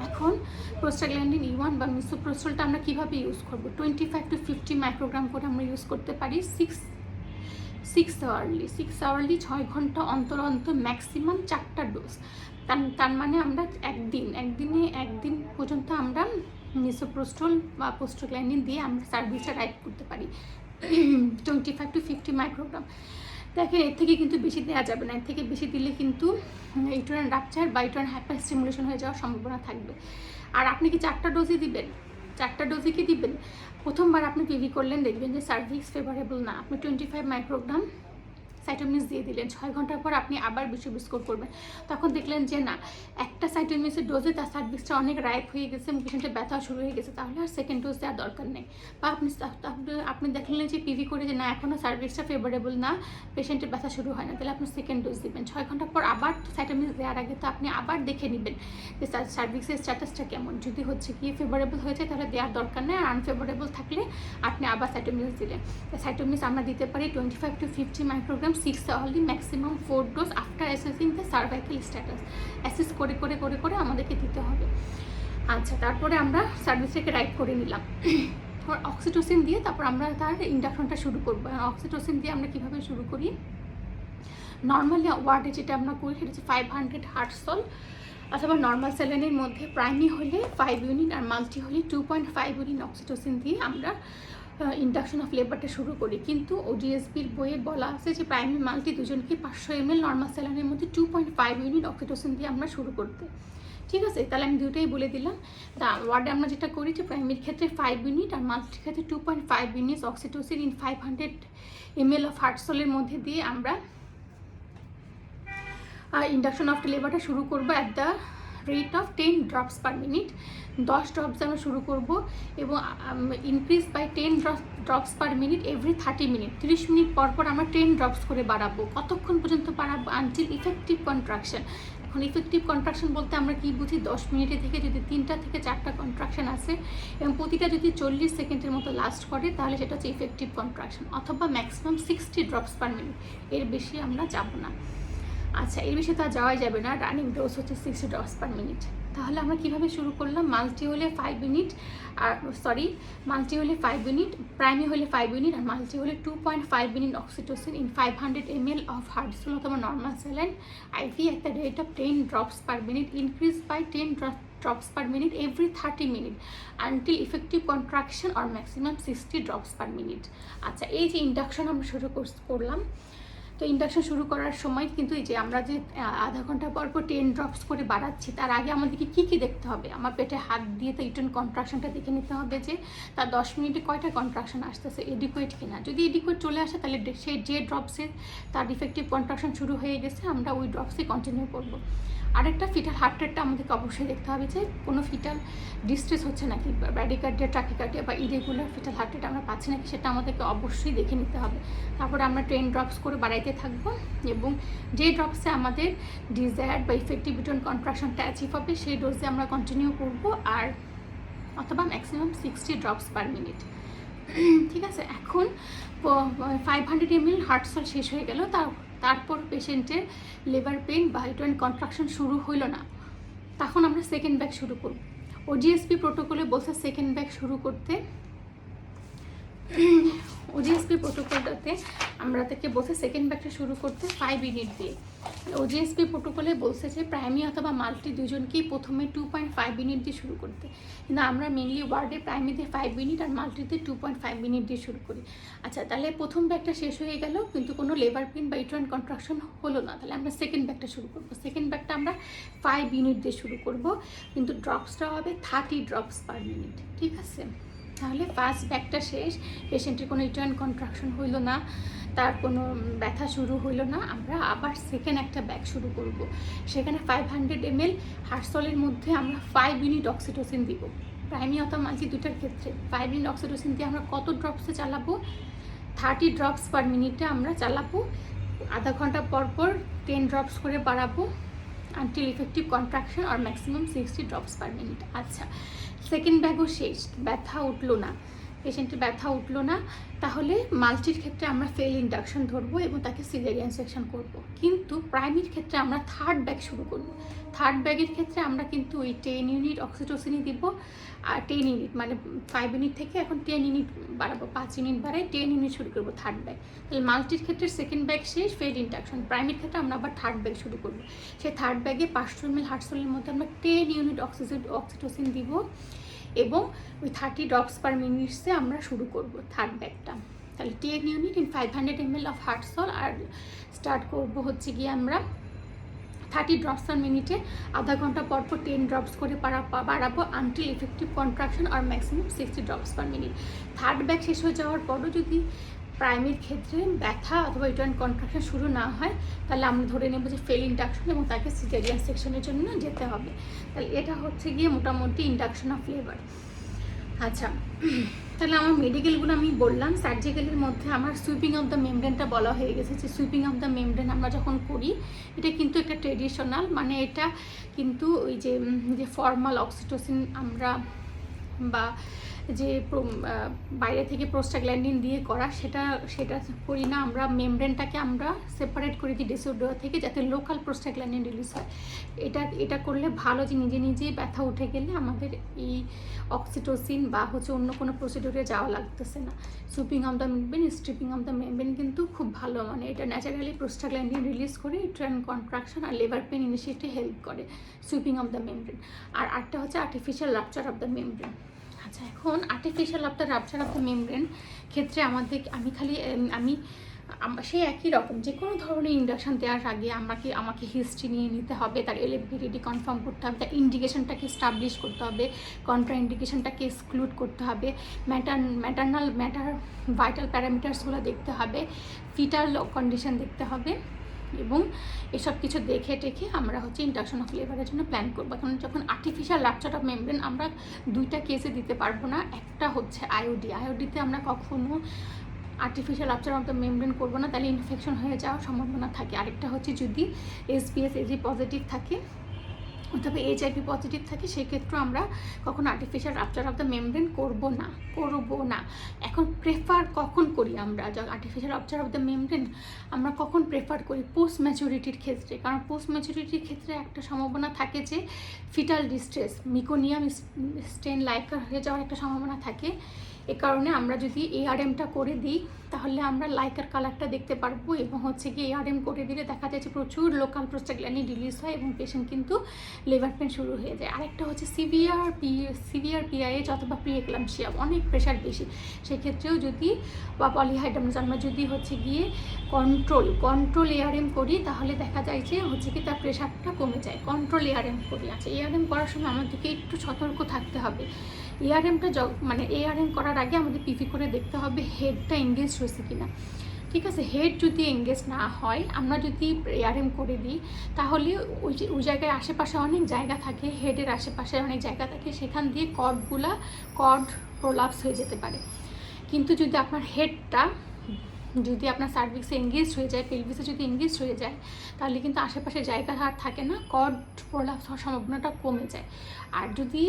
এখন প্রোস্টাগ্ল্যান্ডিন E1 বা মিসোপ্রোস্টলটা আমরা কীভাবে ইউজ করব? 25 to 50 মাইক্রোগ্রাম করে আমরা ইউজ করতে পারি 6 আওয়ারলি 6 ঘন্টা অন্তর ম্যাক্সিমাম 4টা ডোজ। তার মানে আমরা একদিন পর্যন্ত আমরা মিসোপ্রোস্টল বা প্রোস্টাগ্ল্যান্ডিন দিয়ে আমরা সার্ভিসটা রাইট করতে পারি 25 to 50 মাইক্রোগ্রাম। দেখেন, এর থেকে কিন্তু বেশি দেওয়া যাবে না, এর থেকে বেশি দিলে কিন্তু ইউটেরাইন রাপচার বা ইউটেরাইন হাইপার স্টিমুলেশন হয়ে যাওয়ার সম্ভাবনা থাকবে। আর আপনি কি 4টা ডোজই দিবেন? 4টা ডোজই কি দিবেন? প্রথমবার আপনি পিভি করলেন, দেখবেন যে সার্ভিক্স ফেভারেবল না, আপনি 25 মাইক্রোগ্রাম সাইটোমিস দিয়ে দিলেন, 6 ঘন্টার পর আপনি আবার স্কোর করবেন, তখন দেখলেন যে না, একটা সাইটোমিসের ডোজে তার সার্ভিক্সটা অনেক রাইপ হয়ে গেছে এবং পেশেন্টের ব্যথা শুরু হয়ে গেছে, তাহলে আর সেকেন্ড ডোজ দেওয়ার দরকার নেই। বা আপনি দেখলেন যে পিভি করে যে না, এখনও সার্ভিক্সটা ফেভারেবল না, পেশেন্টের ব্যথা শুরু হয় না, তাহলে আপনি সেকেন্ড ডোজ দিবেন। 6 ঘন্টা পর আবার সাইটোমিস দেওয়ার আগে তো আপনি আবার দেখে নেবেন যে সার্ভিক্সের স্ট্যাটাসটা কেমন। যদি হচ্ছে কি ফেভারেবল হয়েছে তাহলে দেওয়ার দরকার নেই, আর আনফেভারেবল থাকলে আপনি আবার সাইটোমিস দিলেন। সাইটোমিস আমরা দিতে পারি 25 to 50 microgram 6 hourly, maximum 4 dose after assessing the cervical status. Assess করে আমাদেরকে দিতে হবে। আচ্ছা, তারপরে আমরা সার্ভিসটাকে রাইট করে নিলাম, অক্সিটোসিন দিয়ে তারপর আমরা তার ইন্ডাকশনটা শুরু করবো। অক্সিটোসিন দিয়ে আমরা কীভাবে শুরু করি? নর্মালি ওয়ার্ডে যেটা আমরা করি সেটা হচ্ছে 500 হার্টসল অথবা নর্মাল স্যালাইনের মধ্যে প্রাইমি হলে 5 ইউনিট আর মাল্টি হলে 2.5 ইউনিট অক্সিটোসিন দিয়ে আমরা ইন্ডাকশন অফ লেবারটা শুরু করি। কিন্তু ওডিএসবির বইয়ে বলা আছে যে প্রাইমি মাল্টি দুজনকে 500 ml, নর্মাল স্যালাইনের মধ্যে 2.5 ইউনিট অক্সিটোসিন দিয়ে আমরা শুরু করতে। ঠিক আছে, তাহলে আমি দুটোই বলে দিলাম। তা ওয়ার্ডে আমরা যেটা করি যে প্রাইমির ক্ষেত্রে 5 ইউনিট আর মাল্টির ক্ষেত্রে 2.5 unit oxytocin in 500 ml of হার্টসলের মধ্যে দিয়ে আমরা ইন্ডাকশন অফ লেবারটা শুরু করবো at the rate of 10 drops per minute. 10 drops আমরা শুরু করব এবং increase by 10 drops per minute every 30 minute. 30 minute পর আমরা 10 ড্রপস করে বাড়াবো। কতক্ষণ পর্যন্ত বাড়াবো? Until effective contraction. এখন ইফেক্টিভ কন্ট্রাকশন বলতে আমরা কি বুঝি, 10 মিনিটে থেকে যদি 3টা থেকে 4টা কন্ট্রাকশন আসে এবং প্রতিটা যদি 40 সেকেন্ডের মতো লাস্ট করে, তাহলে সেটা হচ্ছে ইফেক্টিভ কন্ট্রাকশন, অথবা ম্যাক্সিমাম 60 ড্রপস পার মিনিট। এর বেশি আমরা যাব না। আচ্ছা, এর বেশি তো আর যাওয়াই যাবে না, রানিং ডোজ হচ্ছে 60 ড্রপস পার মিনিট। তাহলে আমরা কীভাবে শুরু করলাম, মাল্টি হলে 5 মিনিট, আর মাল্টি হলে 5 মিনিট, প্রাইমি হলে 5 মিনিট, আর মাল্টি হলে 2.5 minute oxytocin in 500 ml of হার্ডসোল অথবা normal saline IV at the rate of 10 drops per minute, increased by 10 drops per minute every 30 minutes until effective contraction or maximum 60 drops per minute। আচ্ছা, এই যে induction আমরা শুরু করলাম, তো induction শুরু করার সময় কিন্তু এই যে আমরা যে আধা ঘন্টা পর পর 10 ড্রপস করে বাড়াচ্ছি, তার আগে আমাদেরকে কী কী দেখতে হবে, আমার পেটে হাত দিয়ে তো ইউটেরাইন কন্ট্রাকশনটা দেখে নিতে হবে যে তার 10 মিনিটে কয়টা কন্ট্রাকশন আসতেছে, এডিকুয়েট কিনা। যদি এডিকুয়েট চলে আসে, তাহলে সেই যে ড্রপসে তার ইফেক্টিভ কন্ট্রাকশন শুরু হয়ে গেছে, আমরা ওই ড্রপসে কন্টিনিউ করবো। আরেকটা ফিটাল হার্ট রেটটা আমাদেরকে অবশ্যই দেখতে হবে যে কোনো ফিটাল ডিস্ট্রেস হচ্ছে নাকি, ব্র্যাডিকার্ডিয়া, ট্রাকিকার্ডিয়া বা ইরেগুলার ফিটাল হার্ট রেট আমরা পাচ্ছি নাকি, সেটা আমাদেরকে অবশ্যই দেখে নিতে হবে। তারপরে আমরা 10 ড্রপস করে বাড়াইতে থাকবো এবং যে ড্রপসে আমাদের ডিজায়ার্ড বা ইফেক্টিভ ইউটেরাইন কন্ট্রাকশনটা অ্যাচিভ হবে, সেই ডোজে আমরা কন্টিনিউ করব, আর অথবা ম্যাক্সিমাম 60 ড্রপস পার মিনিট। ঠিক আছে, এখন 500 ml হার্টসল শেষ হয়ে গেল, তারপর পেশেন্টের লিভার পেইন বা ইউটেরাইন কন্ট্রাকশন শুরু হইল না, তখন আমরা সেকেন্ড ব্যাগ শুরু করব। ওজিএসপি প্রোটোকলে বলছে সেকেন্ড ব্যাগ শুরু করতে, ওজিএসপি প্রোটোকলটাতে আমরা থেকে বলছে সেকেন্ড ব্যাগটা শুরু করতে 5 মিনিট দিয়ে। ওজিএসপি প্রোটোকলে বলছে যে প্রাইমি অথবা মাল্টি দুজনকেই প্রথমে 2.5 মিনিট দিয়ে শুরু করতে, কিন্তু আমরা মেনলি ওয়ার্ডে প্রাইমিতে 5 মিনিট আর মাল্টিতে 2.5 মিনিট দিয়ে শুরু করি। আচ্ছা, তাহলে প্রথম ব্যাগটা শেষ হয়ে গেল, কিন্তু কোনো লেবার পেইন বা ইউটেরাইন কন্ট্রাকশন হলো না, তাহলে আমরা সেকেন্ড ব্যাগটা শুরু করব। সেকেন্ড ব্যাগটা আমরা 5 মিনিট দিয়ে শুরু করব, কিন্তু ড্রপসটা হবে 30 ড্রপস পার মিনিট। ঠিক আছে, তাহলে ফার্স্ট ব্যাগটা শেষ, পেশেন্টের কোনো ইউটেরাইন কন্ট্রাকশন হইল না, তার কোনো ব্যথা শুরু হইল না, আমরা আবার সেকেন্ড একটা ব্যাগ শুরু করব। সেখানে 500 ml হার্টসলের মধ্যে আমরা 5 মিনিট অক্সিটোসিন দিব। প্রাইমি অথবা মাল্টি দুটার ক্ষেত্রে 5 মিনিট অক্সিটোসিন দিয়ে আমরা কত ড্রপসে চালাবো, 30 ড্রপস পার মিনিটে আমরা চালাবো। আধা ঘন্টা পর পর 10 ড্রপস করে বাড়াবো আনটিল ইফেক্টিভ কন্ট্রাকশন আর ম্যাক্সিমাম 60 ড্রপস পার মিনিট। আচ্ছা, সেকেন্ড ব্যাগও শেষ, ব্যথা উঠলো না, পেশেন্টের ব্যথা উঠলো না, তাহলে মাল্টির ক্ষেত্রে আমরা ফেল ইন্ডাকশন ধরবো এবং তাকে সিজারিয়ান সেকশন করব। কিন্তু প্রাইমির ক্ষেত্রে আমরা থার্ড ব্যাগ শুরু করব। থার্ড ব্যাগের ক্ষেত্রে আমরা কিন্তু ওই 10 ইউনিট অক্সিটোসিনই দিব, আর 10 ইউনিট মানে 5 ইউনিট থেকে এখন 10 ইউনিট বাড়াবো, 5 ইউনিট বাড়াই 10 ইউনিট শুরু করবো থার্ড ব্যাগ। তাহলে মাল্টির ক্ষেত্রে সেকেন্ড ব্যাগ শেষ, ফেল ইন্ডাকশন। প্রাইমির ক্ষেত্রে আমরা আবার থার্ড ব্যাগ শুরু করবো। সেই থার্ড ব্যাগে 500 ml হার্টসোলের মধ্যে আমরা 10 ইউনিট অক্সিটোসিন দিব এবং ওই 30 ড্রপস পার মিনিটসে আমরা শুরু করব থার্ড ব্যাগটা। তাহলে 10 ইউনিট ইন 500 ml অফ হার্টসল, আর স্টার্ট করব হচ্ছে গিয়ে আমরা 30 ড্রপস পার মিনিটে, আধা ঘন্টা পর পর 10 ড্রপস করে বাড়াবো আনটিল ইফেক্টিভ কন্ট্রাকশন আর maximum 60 drops per minute. Third bag শেষ হয়ে যাওয়ার পরও যদি প্রাইমের ক্ষেত্রে ব্যথা অথবা ইউটেরাইন কন্ট্রাকশন শুরু না হয়, তাহলে আমরা ধরে নেব যে ফেল ইন্ডাকশন এবং তাকে সিজারিয়ান সেকশনের জন্য যেতে হবে। তাহলে এটা হচ্ছে গিয়ে মোটামুটি ইন্ডাকশন অফ লেবার। আচ্ছা, তাহলে আমার মেডিকেলগুলো আমি বললাম। সার্জিক্যালের মধ্যে আমার সুইপিং অফ দ্য মেমব্রেনটা বলা হয়ে গেছে, যে সুইপিং অফ দ্য মেমব্রেন আমরা যখন করি, এটা কিন্তু একটা ট্রেডিশনাল, মানে এটা কিন্তু ওই যে ফর্মাল অক্সিটোসিন আমরা বা যে বাইরে থেকে প্রোস্টাগ্ল্যান্ডিন দিয়ে করা, সেটা করি না। আমরা মেমব্রেনটাকে আমরা সেপারেট করে দিই ডেসিডুয়ার থেকে, যাতে লোকাল প্রোস্টাগ্ল্যান্ডিন রিলিজ হয়। এটা করলে ভালো, যে নিজে নিজেই ব্যথা উঠে গেলে আমাদের এই অক্সিটোসিন বা হচ্ছে অন্য কোনো প্রসিডিউরে যাওয়া লাগতেছে না। Sweeping of the membrane, stripping of the membrane কিন্তু খুব ভালো, মানে এটা ন্যাচারালি প্রোস্টাগ্ল্যান্ডিন রিলিজ করে ইউটেরাইন কন্ট্রাকশন আর লেবার পেইন ইনিশিয়েটে হেল্প করে সুইপিং অফ দ্য মেমব্রেন। আর আরেকটা হচ্ছে artificial rupture of the membrane. আচ্ছা, এখন artificial of the rupture of the membrane ক্ষেত্রে আমি সেই একই রকম যে কোনো ধরনের ইন্ডাকশন দেওয়ার আগে আমাকে হিস্ট্রি নিয়ে নিতে হবে, তার এলিজিবিলিটি কনফার্ম করতে হবে, তার ইন্ডিকেশনটাকে স্টাবলিশ করতে হবে, কন্ট্রা ইন্ডিকেশনটাকে এক্সক্লুড করতে হবে, ভাইটাল প্যারামিটার্সগুলো দেখতে হবে, ফিটাল কন্ডিশন দেখতে হবে, এবং এসব কিছু দেখে টেখে আমরা হচ্ছে ইন্ডাকশন অফ লেবারের জন্য প্ল্যান করবো। এখন যখন আর্টিফিশিয়াল রাপচার অফ মেমব্রেন আমরা দুইটা কেসে দিতে পারবো না। একটা হচ্ছে আইওডিতে আমরা কখনো artificial rupture of the membrane করবো না, তাহলে ইনফেকশন হয়ে যাওয়ার সম্ভাবনা থাকে। আরেকটা হচ্ছে যদি এসবিএস এজি পজিটিভ থাকে অথবা এইচআইভি পজিটিভ থাকে, সেক্ষেত্রেও আমরা কখনো artificial rupture of the membrane করবো না। এখন প্রেফার কখন করি আমরা artificial rupture of the membrane? আমরা কখন প্রেফার করি? পোস্ট ম্যাচুরিটির ক্ষেত্রে। কারণ পোস্ট ম্যাচুরিটির ক্ষেত্রে একটা সম্ভাবনা থাকে যে ফিটাল ডিস্ট্রেস, মিকোনিয়াম স্টেন লাইকার হয়ে যাওয়ার একটা সম্ভাবনা থাকে। এ কারণে আমরা যদি এআরএমটা করে দিই তাহলে আমরা লাইকার কালারটা দেখতে পারবো, এবং হচ্ছে কি এআরএম করে দিলে দেখা যাচ্ছে প্রচুর লোকাল প্রোস্টাগ্ল্যান্ডিন রিলিজ হয় এবং পেশেন্ট কিন্তু লিভার পেন শুরু হয়ে যায়। আরেকটা হচ্ছে সিভিয়ার পিআইএইচ অথবা প্রিএক্লাম্পসিয়া, অনেক প্রেশার বেশি, সেক্ষেত্রেও যদি বা পলিহাইড্রামস আমরা যদি হচ্ছে গিয়ে কন্ট্রোল এআরএম করি তাহলে দেখা যায় যে হচ্ছে কি তার প্রেশারটা কমে যায়। কন্ট্রোল এআরএম করি। আচ্ছা, এআরএম করার সময় আমাদেরকে একটু সতর্ক থাকতে হবে। এআরএমটা এআরএম করার আগে আমাদের পিপি করে দেখতে হবে হেডটা এঙ্গেজ হয়েছে কিনা। ঠিক আছে, হেড যদি এঙ্গেজ না হয়, আমরা যদি এআরএম করে দিই তাহলে ওই জায়গায় আশেপাশে অনেক জায়গা থাকে, হেডের আশেপাশে অনেক জায়গা থাকে, সেখান দিয়ে কর্ড প্রোলাপস হয়ে যেতে পারে। কিন্তু যদি আপনার হেডটা যদি আপনার সার্ভিক্সে এঙ্গেজ হয়ে যায়, পেলভিসে যদি এঙ্গেজ হয়ে যায়, তাহলে কিন্তু আশেপাশে জায়গা আর থাকে না, কর্ড প্রোলাপস হওয়ার সম্ভাবনাটা কমে যায়। আর যদি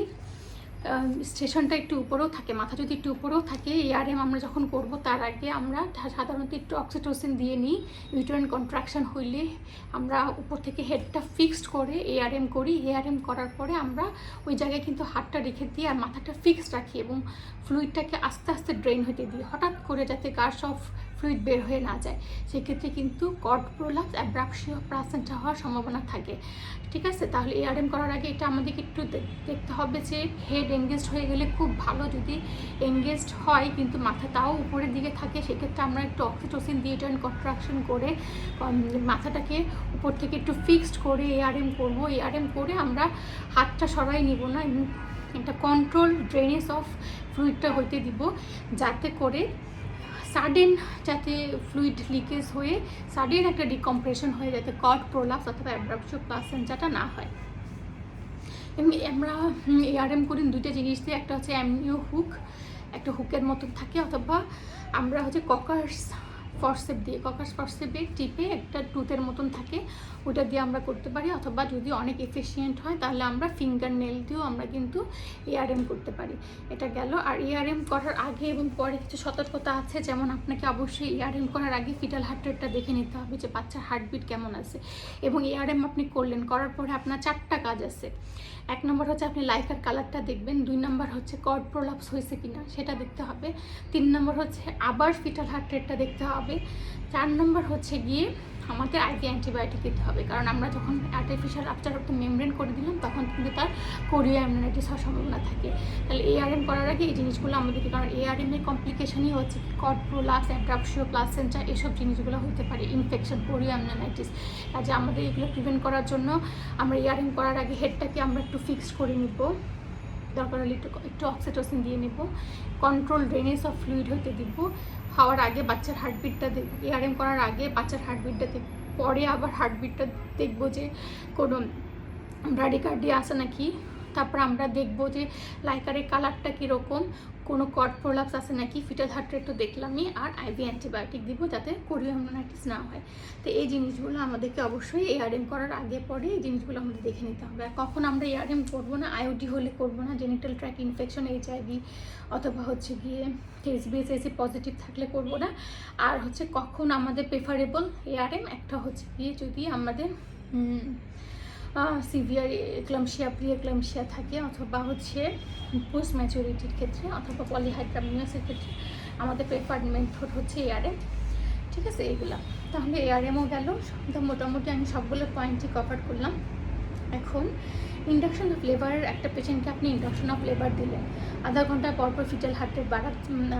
স্টেশনটা একটু উপরেও থাকে, মাথা যদি একটু উপরেও থাকে, এআরএম আমরা যখন করব তার আগে আমরা সাধারণত একটু অক্সিটোসিন দিয়ে নিই। ইউটেরাইন কন্ট্রাকশন হইলে আমরা উপর থেকে হেডটা ফিক্সড করে এআরএম করি। এআরএম করার পরে আমরা ওই জায়গায় কিন্তু হাতটা রেখে দিই আর মাথাটা ফিক্সড রাখি এবং ফ্লুইডটাকে আস্তে আস্তে ড্রেন হতে দিই, হঠাৎ করে যাতে গার্স অফ ফ্লুইড বের হয়ে না যায়। সেক্ষেত্রে কিন্তু কর্ড প্রোলাপস অ্যাব্রাপশিয়া প্লাসেন্টা হওয়ার সম্ভাবনা থাকে। ঠিক আছে, তাহলে এআরএম করার আগে এটা আমাদেরকে একটু দেখতে হবে যে হেড এঙ্গেজড হয়ে গেলে খুব ভালো। যদি এঙ্গেজড হয় কিন্তু মাথা তাও উপরের দিকে থাকে, সেক্ষেত্রে আমরা একটু অক্সিটোসিন দিয়ে ইউটেরাইন কন্ট্রাকশন করে মাথাটাকে উপর থেকে একটু ফিক্সড করে এআরএম করব। এআরএম করে আমরা হাতটা সরাই নিব না এবং একটা কন্ট্রোল ড্রেনেজ অফ ফ্লুইডটা হইতে দিব, যাতে করে সাডেন যাতে ফ্লুইড লিকেজ হয়ে সাডেন একটা ডিকম্প্রেশন হয়ে যাতে কর্ড প্রোলাপস অথবা অ্যাব্রাপশন প্লাসেন্টাটা না হয়। এবং আমরা এআরএম করি দুইটা জিনিস দিয়ে, একটা হচ্ছে অ্যামনিও হুক, একটা হুকের মতন থাকে, অথবা আমরা হচ্ছে ককার্স ফরসেপে টিপে একটা টুথের মতন থাকে, ওটা দিয়ে আমরা করতে পারি। অথবা যদি অনেক এফিসিয়েন্ট হয় তাহলে আমরা ফিঙ্গার নেল দিয়েও আমরা কিন্তু এআরএম করতে পারি। এটা গেল। আর এআরএম করার আগে এবং পরে কিছু সতর্কতা আছে, যেমন আপনাকে অবশ্যই এআরএম করার আগে ফিটাল হার্ট রেটটা দেখে নিতে হবে যে বাচ্চার হার্টবিট কেমন আছে। এবং এআরএম আপনি করার পরে আপনার 4টা কাজ আছে। 1 নম্বর হচ্ছে আপনি লাইকার কালারটা দেখবেন, 2 নম্বর হচ্ছে কর্ড প্রোলাপস হয়েছে কিনা সেটা দেখতে হবে, 3 নম্বর হচ্ছে আবার ফিটাল হার্ট রেটটা দেখতে হবে, 4 নম্বর হচ্ছে গিয়ে আমাদের আইভি অ্যান্টিবায়োটিক দিতে হবে। কারণ আমরা যখন artificial rupture of the membrane করে দিলাম তখন কিন্তু তার কোরিয়া অ্যামনাইটিস হওয়ার সম্ভাবনা থাকে। তাহলে এআরএম করার আগে এই জিনিসগুলো আমাদেরকে, কারণ এআরএম এর কমপ্লিকেশনই হচ্ছে কর্ড প্রোলাপস, অ্যাব্রাপশিও প্লাসেন্টা, এসব জিনিসগুলো হতে পারে, ইনফেকশন, কোরিয়া অ্যামনাইটিস। কাজে আমাদের এগুলো প্রিভেন্ট করার জন্য আমরা এআরএম করার আগে হেডটাকে আমরা একটু ফিক্সড করে নিব, দরকার হলে একটু অক্সিটোসিন দিয়ে নেব, কন্ট্রোল ড্রেনেজ অফ ফ্লুইড হতে দিব, হওয়ার আগে বাচ্চার হার্টবিটটা দেখব, এআরএম করার আগে বাচ্চার হার্টবিটটা দেখব, পরে আবার হার্টবিটটা দেখব যে কোনো ব্রাডিকার্ডিয়া আছে নাকি, তারপর আমরা দেখব যে লাইকারের কালারটা কীরকম, কোনো কর্ড প্রোলাপস আছে নাকি, ফিটাল হার্ট রেট তো দেখলামই, আর আইভি অ্যান্টিবায়োটিক দিব যাতে কোরিয়া অ্যামনাইটিস না হয়। তো এই জিনিসগুলো আমাদেরকে অবশ্যই এআরএম করার আগে পরে এই জিনিসগুলো আমাদের দেখে নিতে হবে। আর কখন আমরা এআরএম করবো না, আইওডি হলে করবো না, জেনিটাল ট্র্যাক ইনফেকশন, এইচআইভি অথবা হচ্ছে গিয়ে এসবিএসএসি পজিটিভ থাকলে করবো না। আর হচ্ছে কখন আমাদের প্রেফারেবল এআরএম, একটা হচ্ছে গিয়ে যদি আমাদের সিভিয়ার এক্লাম্পসিয়া, প্রিএক্লাম্পসিয়া থাকে, অথবা হচ্ছে পোস্ট ম্যাচুরিটির ক্ষেত্রে, অথবা পলিহাইড্রামিয়াসের ক্ষেত্রে আমাদের প্রেফার্ড মেথড হচ্ছে এআরএম। ঠিক আছে, এগুলা তাহলে এআরএমও গেল। মোটামুটি আমি সবগুলো পয়েন্টই কভার করলাম। এখন ইন্ডাকশন অফ লেবারের একটা পেশেন্টকে আপনি ইন্ডাকশন অফ লেবার দিলেন, আধা ঘন্টা পরপর ফিটাল হার্ট রেট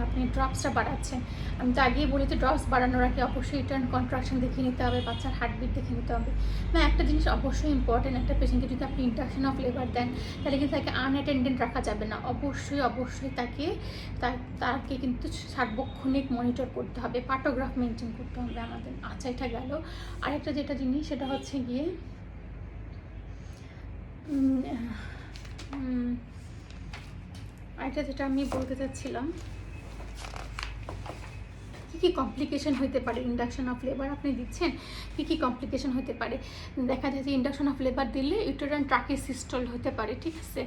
আপনি ড্রপসটা বাড়াচ্ছেন। আমি তো আগেই বলি যে ড্রপস বাড়ানোর আগে অবশ্যই রিটার্ন কন্ট্রাকশন দেখে নিতে হবে, বাচ্চার হার্টবিট দেখে নিতে হবে। না, একটা জিনিস অবশ্যই ইম্পর্টেন্ট, একটা পেশেন্টকে যদি আপনি ইন্ডাকশন অফ লেবার দেন তাহলে কিন্তু তাকে আনঅ্যাটেন্ডেন্ট রাখা যাবে না, অবশ্যই তাকে কিন্তু সার্বক্ষণিক মনিটর করতে হবে, পার্টোগ্রাফ মেনটেন করতে হবে আমাদের। আচ্ছা, এটা গেল। আরেকটা যেটা জিনিস সেটা হচ্ছে গিয়ে আরেকটা যেটা আমি বলতে চাচ্ছিলাম, কী কমপ্লিকেশন হতে পারে ইন্ডাকশন অফ লেবার আপনি দিচ্ছেন, কী কমপ্লিকেশন হতে পারে। দেখা যায় যে ইন্ডাকশন অফ লেবার দিলে ইউটেরাইন ট্রাকে সিস্টল হতে পারে, ঠিক আছে,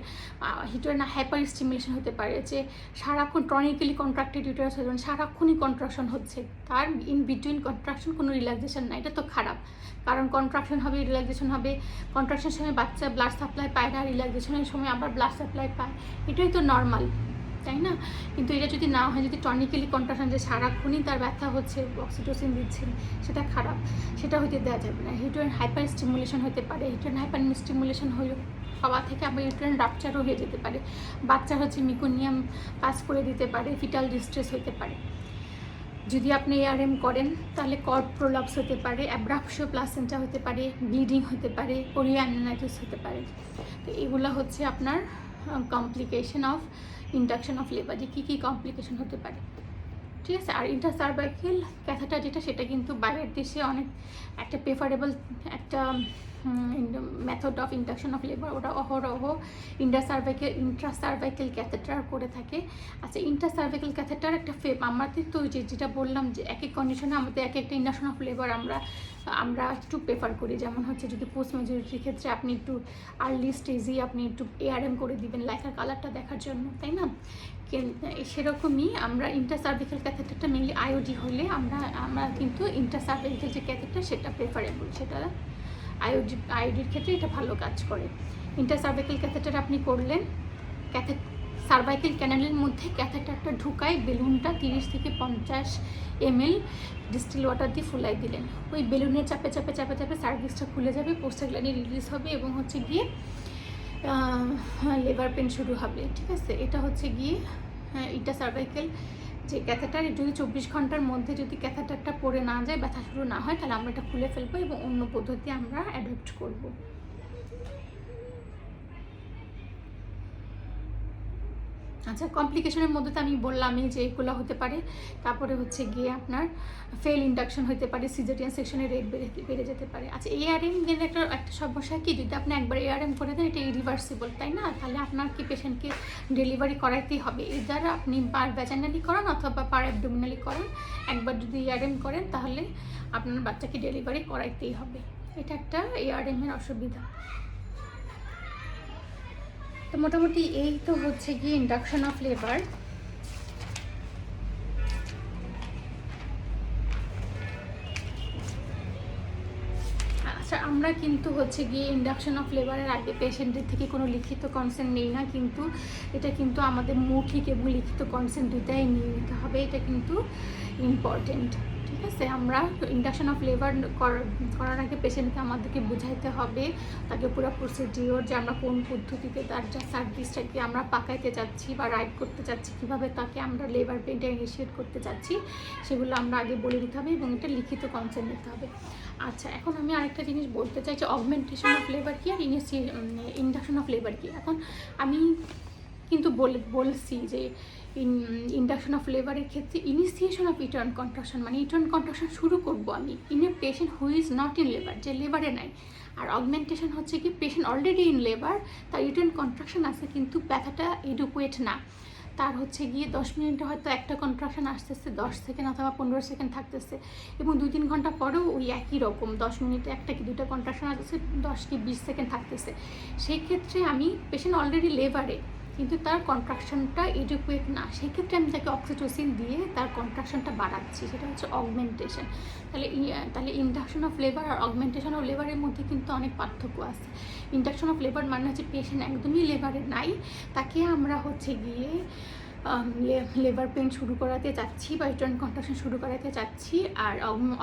ইউটেরাইন হাইপার স্টিমুলেশন হতে পারে, যে সারাক্ষণ টনিক্যালি কন্ট্রাক্টেড ইউটেরাস হয়ে যাবে, সারাক্ষণই কন্ট্রাকশন হচ্ছে, তার ইন বিটুইন কন্ট্রাকশন কোনো রিল্যাক্সেশন নাই, এটা তো খারাপ। কারণ কন্ট্রাকশন হবে, রিল্যাক্সেশন হবে, কন্ট্রাকশনের সময় বাচ্চা ব্লাড সাপ্লাই পায় না, রিল্যাক্সেশনের সময় আবার ব্লাড সাপ্লাই পায়, এটাই তো নর্মাল, তাই না? কিন্তু এটা যদি না হয়, যদি টনিক্যালি কন্ট্রাকশন, যে সারাক্ষণই তার ব্যথা হচ্ছে, অক্সিটোসিন দিচ্ছেন, সেটা খারাপ, সেটা হতে দেওয়া যাবে না। ইউটেরাইন হাইপার স্টিমুলেশন হতে পারে, ইউটেরাইন হাইপার স্টিমুলেশন হওয়া থেকে আবার ইউটেরাইন রাপচারও হয়ে যেতে পারে, বাচ্চা হচ্ছে মিকোনিয়াম পাস করে দিতে পারে, ফিটাল ডিস্ট্রেস হতে পারে। যদি আপনি এআরএম করেন তাহলে কর্ড প্রোলাপস হতে পারে, অ্যাব্রাপশিও প্লাসেন্টা হতে পারে, ব্লিডিং হতে পারে, কোরিয়ানাইটিস হতে পারে। তো এগুলো হচ্ছে আপনার complication of induction of labour, যে কী কমপ্লিকেশন হতে পারে, ঠিক আছে। আর ইন্টারসার্ভাইকেল ক্যাথেটার যেটা, সেটা কিন্তু বাইরের দেশে অনেক একটা প্রেফারেবল একটা method of induction of labour, ওটা অহরহ ইন্ট্রাসার্ভাইকেল ক্যাথেটার করে থাকে। আচ্ছা, ইন্টারসার্ভাইকেল ক্যাথেটার একটা আমাদের তো যেটা বললাম যে এক এক কন্ডিশনে আমাদের এক একটা ইন্ডাকশন অফ লেবার আমরা একটু প্রেফার করি। যেমন হচ্ছে যদি পোস্ট মেজরিটির ক্ষেত্রে আপনি একটু আর্লি স্টেজেই আপনি একটু এআরএম করে দিবেন লাইকার কালারটা দেখার জন্য, তাই না? সেরকমই আমরা ইন্টারসার্ভিক্যাল ক্যাথেটারটা মেনলি আইওডি হলে আমরা কিন্তু ইন্টারসার্ভিক্যাল যে ক্যাথেটার সেটা প্রেফারেবল, সেটা আইওডির ক্ষেত্রে এটা ভালো কাজ করে। ইন্টারসার্ভিক্যাল ক্যাথেটার আপনি করলেন, সার্ভাইকেল ক্যানেলের মধ্যে ক্যাথেটারটা ঢুকায় বেলুনটা 30 থেকে 50 ml ডিস্টিল ওয়াটার দিয়ে ফুলাই দিলেন, ওই বেলুনের চাপে চাপে চাপে চাপে সার্ভিসটা খুলে যাবে, প্রোস্টাগ্ল্যান্ডিন রিলিজ হবে এবং হচ্ছে গিয়ে লেবার পেন শুরু হবে, ঠিক আছে। এটা হচ্ছে গিয়ে ইন্টারসার্ভাইকেল যে ক্যাথেটার, যদি 24 ঘন্টার মধ্যে যদি ক্যাথেটারটা পড়ে না যায়, ব্যথা শুরু না হয়, তাহলে আমরা এটা খুলে ফেলবো এবং অন্য পদ্ধতি আমরা অ্যাডপ্ট করব। আচ্ছা, কমপ্লিকেশনের মধ্যে তো আমি বললামই যে এগুলো হতে পারে। তারপরে হচ্ছে গিয়ে আপনার ফেল ইন্ডাকশন হতে পারে, সিজারিয়ান সেকশনের রেট বেড়ে যেতে পারে। আচ্ছা, এআরএম কিন্তু একটা সমস্যা কি, যদি আপনি একবার এআরএম করে দেন এটা ইরিভার্সিবল, তাই না? তাহলে আপনার কি পেশেন্টকে ডেলিভারি করাইতেই হবে, এদার আপনি পার ভ্যাজাইনালি করান অথবা পার অ্যাবডোমিনালি করেন। একবার যদি এআরএম করেন তাহলে আপনার বাচ্চাকে ডেলিভারি করাইতেই হবে, এটা একটা এআরএমের অসুবিধা। তো মোটামুটি এই তো হচ্ছে গিয়ে ইন্ডাকশন অফ লেবার। আচ্ছা, আমরা কিন্তু হচ্ছে গিয়ে ইন্ডাকশন অফ লেবারের আগে পেশেন্টের থেকে কোনো লিখিত কনসেন্ট নেই না, কিন্তু এটা কিন্তু আমাদের মৌখিক এবং লিখিত কনসেন্ট দুটাই নিয়ে নিতে হবে, এটা কিন্তু ইম্পর্টেন্ট, ঠিক আছে। আমরা ইন্ডাকশন অফ লেবার করার আগে পেশেন্টকে আমাদেরকে বোঝাইতে হবে, তাকে পুরো প্রসিডিওর, যে আমরা কোন পদ্ধতিতে তার যা সার্ভিসটাকে আমরা পাকাইতে চাচ্ছি বা রাইড করতে চাচ্ছি, কীভাবে তাকে আমরা লেবার পেনটা ইনিশিয়েট করতে চাচ্ছি, সেগুলো আমরা আগে বলে দিতে হবে এবং এটা লিখিত কনসেন্ট নিতে হবে। আচ্ছা, এখন আমি আরেকটা জিনিস বলতে চাই যে অগমেন্টেশন অফ লেবার কি আর ইন্ডাকশন অফ লেবার কি। এখন আমি কিন্তু বলছি যে ইন্ডাকশন অফ লেবারের ক্ষেত্রে ইনিশিয়েশন অফ ইটার্ন কন্ট্রাকশন, মানে ইটার্ন কন্ট্রাকশন শুরু করব আমি in a patient who is not in labour, যে লেবারে নাই। আর অগমেন্টেশন হচ্ছে কি পেশেন্ট অলরেডি ইন লেবার, তার ইটার্ন কন্ট্রাকশন আছে কিন্তু ব্যথাটা এডুকুয়েট না, তার হচ্ছে গিয়ে 10 মিনিটে হয়তো একটা কন্ট্রাকশন আসতেছে, 10 সেকেন্ড অথবা 15 সেকেন্ড থাকতেছে, এবং 2-3 ঘন্টা পরেও ওই একই রকম 10 মিনিটে একটা কি দুটো কন্ট্রাকশন আসতেছে, 10 কি 20 সেকেন্ড থাকতেছে। সেই ক্ষেত্রে আমি পেশেন্ট অলরেডি লেবারে কিন্তু তার কন্ট্রাকশনটা এডুকুয়েট না, সেক্ষেত্রে আমি তাকে অক্সিটোসিন দিয়ে তার কন্ট্রাকশনটা বাড়াচ্ছি, সেটা হচ্ছে অগমেন্টেশন। তাহলে ইন্ডাকশন অফ লেবার আর অগমেন্টেশন অফ লেবারের মধ্যে কিন্তু অনেক পার্থক্য আছে। ইন্ডাকশন অফ লেবার মানে হচ্ছে পেশেন্ট একদমই লেবারে নাই, তাকে আমরা হচ্ছে গিয়ে লেবার পেন শুরু করাতে চাচ্ছি বা রিটার্ন কন্ট্রাকশন শুরু করাতে চাচ্ছি। আর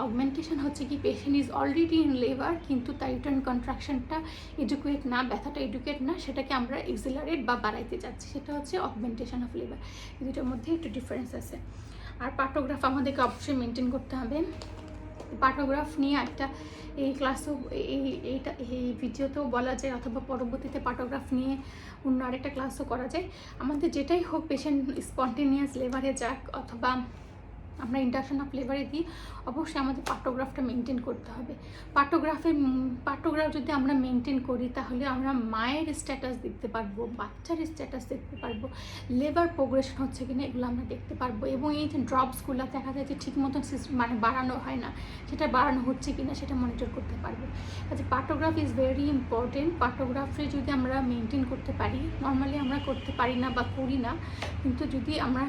অগমেন্টেশন হচ্ছে কি patient is already in labour কিন্তু তার রিটার্ন কন্ট্রাকশনটা এডুকুয়েট না, ব্যথাটা এডুকেট না, সেটাকে আমরা এক্সিলারেট বা বাড়াইতে চাচ্ছি, সেটা হচ্ছে অগমেন্টেশন অফ লেবার। দুটোর মধ্যে একটু ডিফারেন্স আছে। আর পার্টোগ্রাফ আমাদেরকে অবশ্যই মেনটেন করতে হবে। পার্টোগ্রাফ নিয়ে একটা এই ক্লাসও এই ভিডিওতেও বলা যায় অথবা পরবর্তীতে পার্টোগ্রাফ নিয়ে অন্য আরেকটা ক্লাসও করা যায়। আমাদের যেটাই হোক, পেশেন্ট স্পন্টেনিয়াস লেবারে যাক অথবা আমরা ইন্ডাকশন অফ লেবারে দিই, অবশ্যই আমাদের পার্টোগ্রাফটা মেনটেন করতে হবে। পার্টোগ্রাফ যদি আমরা মেনটেন করি তাহলে আমরা মায়ের স্ট্যাটাস দেখতে পারবো, বাচ্চার স্ট্যাটাস দেখতে পারবো, লেবার প্রোগ্রেশন হচ্ছে কিনা এগুলো আমরা দেখতে পারবো। এবং এই যে ড্রপসগুলো দেখা যায় যে ঠিক মতন মানে বাড়ানো হয় না, সেটা বাড়ানো হচ্ছে কিনা সেটা মনিটর করতে পারবো। আচ্ছা, পার্টোগ্রাফ ইজ ভেরি ইম্পর্টেন্ট। পার্টোগ্রাফে যদি আমরা মেনটেন করতে পারি, নর্মালি আমরা করতে পারি না বা করি না, কিন্তু যদি আমরা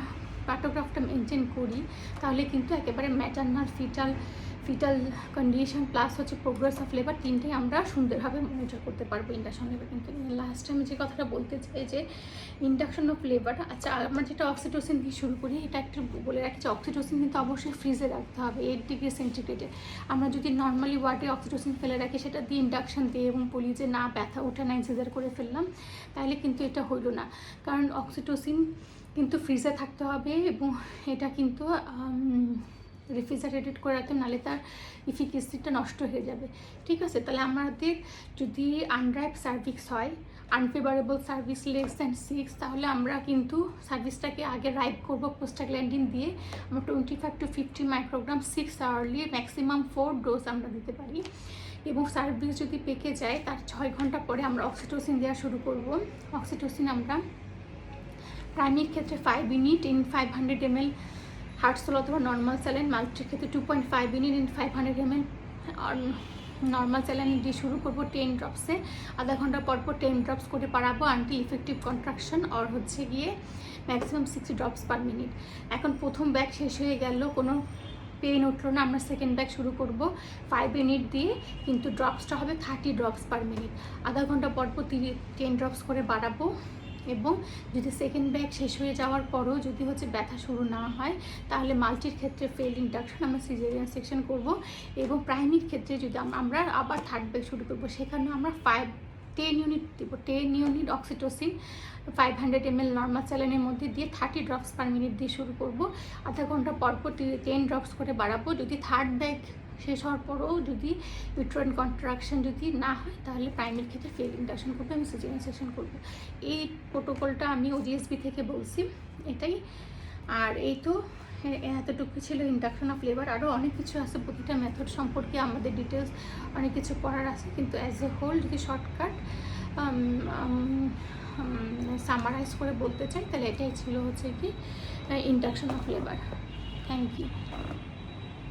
পার্টোগ্রাফটা মেনটেন করি তাহলে কিন্তু একেবারে ম্যাটারনাল ফিটাল কন্ডিশন প্লাস হচ্ছে প্রোগ্রেস অফ লেবার তিনটেই আমরা সুন্দরভাবে মনিটর করতে পারবো ইন্ডাকশন লেবার। কিন্তু লাস্ট আমি যে কথাটা বলতে চাই যে ইন্ডাকশন অফ লেবার, আচ্ছা আমরা যেটা অক্সিটোসিন দিয়ে শুরু করি, এটা একটু বলে রাখি যে অক্সিটোসিন কিন্তু অবশ্যই ফ্রিজে রাখতে হবে 8 ডিগ্রি সেন্টিগ্রেডে। আমরা যদি নর্মালি ওয়ার্ডে অক্সিটোসিন ফেলে রাখি, সেটা দিয়ে ইন্ডাকশন দিয়ে এবং বলি যে না ব্যথা ওঠে না, সিজার করে ফেললাম, তাহলে কিন্তু এটা হইল না। কারণ অক্সিটোসিন কিন্তু ফ্রিজে থাকতে হবে এবং এটা কিন্তু রেফ্রিজারেটেড করে রাখতে, নাহলে তার ইফিকেসিটা নষ্ট হয়ে যাবে। ঠিক আছে, তাহলে আমাদের যদি আনরাইপ সার্ভিক্স হয়, আনফেভারেবল সার্ভিস লেস দ্যান 6, তাহলে আমরা কিন্তু সার্ভিসটাকে আগে রাইপ করবো প্রোস্টাগ্ল্যান্ডিন দিয়ে। আমরা 25 to 50 microgram 6 hourly, maximum 4 dose আমরা দিতে পারি। এবং সার্ভিস যদি পেকে যায় তার 6 ঘন্টা পরে আমরা অক্সিটোসিন দেওয়া শুরু করব। অক্সিটোসিন আমরা প্রাইমির ক্ষেত্রে 5 ইউনিট ইন 500 ml হার্টসোল অথবা নর্মাল স্যালাইন, মাল্টির ক্ষেত্রে 2.5 unit in 500 ml normal saline দিয়ে শুরু করবো 10 ড্রপসে। আধা ঘন্টা পর 10 ড্রপস করে বাড়াবো আনটিল ইফেক্টিভ কন্ট্রাকশন আর হচ্ছে গিয়ে ম্যাক্সিমাম 60 ড্রপস পার মিনিট। এখন প্রথম ব্যাগ শেষ হয়ে গেল, কোনো পেন উঠলো না, আমরা সেকেন্ড ব্যাগ শুরু করব 5 ইউনিট দিয়ে, কিন্তু ড্রপসটা হবে 30 ড্রপস পার মিনিট। আধা ঘন্টা পর 10 ড্রপস করে বাড়াবো। এবং যদি সেকেন্ড ব্যাগ শেষ হয়ে যাওয়ার পরও যদি হচ্ছে ব্যথা শুরু না হয়, তাহলে মাল্টির ক্ষেত্রে ফেইল্ড ইন্ডাকশন আমরা সিজারিয়ান সেকশন করব। এবং প্রাইমির ক্ষেত্রে যদি আমরা আবার থার্ড ব্যাগ শুরু করব, সেখানে আমরা 10 ইউনিট দেবো, 10 ইউনিট অক্সিটোসিন 500 ml নর্মাল স্যালাইনের মধ্যে দিয়ে 30 ড্রপস পার মিনিট দিয়ে শুরু করব। আধা ঘন্টা পর 10 ড্রপস করে বাড়াবো। যদি থার্ড ব্যাগ শেষ হওয়ার পরেও যদি ইউট্রাইন কন্ট্রাকশন যদি না হয়, তাহলে প্রাইমারি ক্ষেত্রে ফেইল্ড ইন্ডাকশন করবো, আমি সিজারিয়ান সেকশন করবো। এই প্রোটোকলটা আমি ওজিএসবি থেকে বলছি, এটাই। আর এই তো এতটুকু ছিল ইন্ডাকশন অফ লেবার। আরও অনেক কিছু আছে, প্রতিটা মেথড সম্পর্কে আমাদের ডিটেলস অনেক কিছু পড়ার আছে, কিন্তু অ্যাজ এ হোল যদি শর্টকাট সামারাইজ করে বলতে চাই, তাহলে এটাই ছিল হচ্ছে কি induction of labour. Thank you.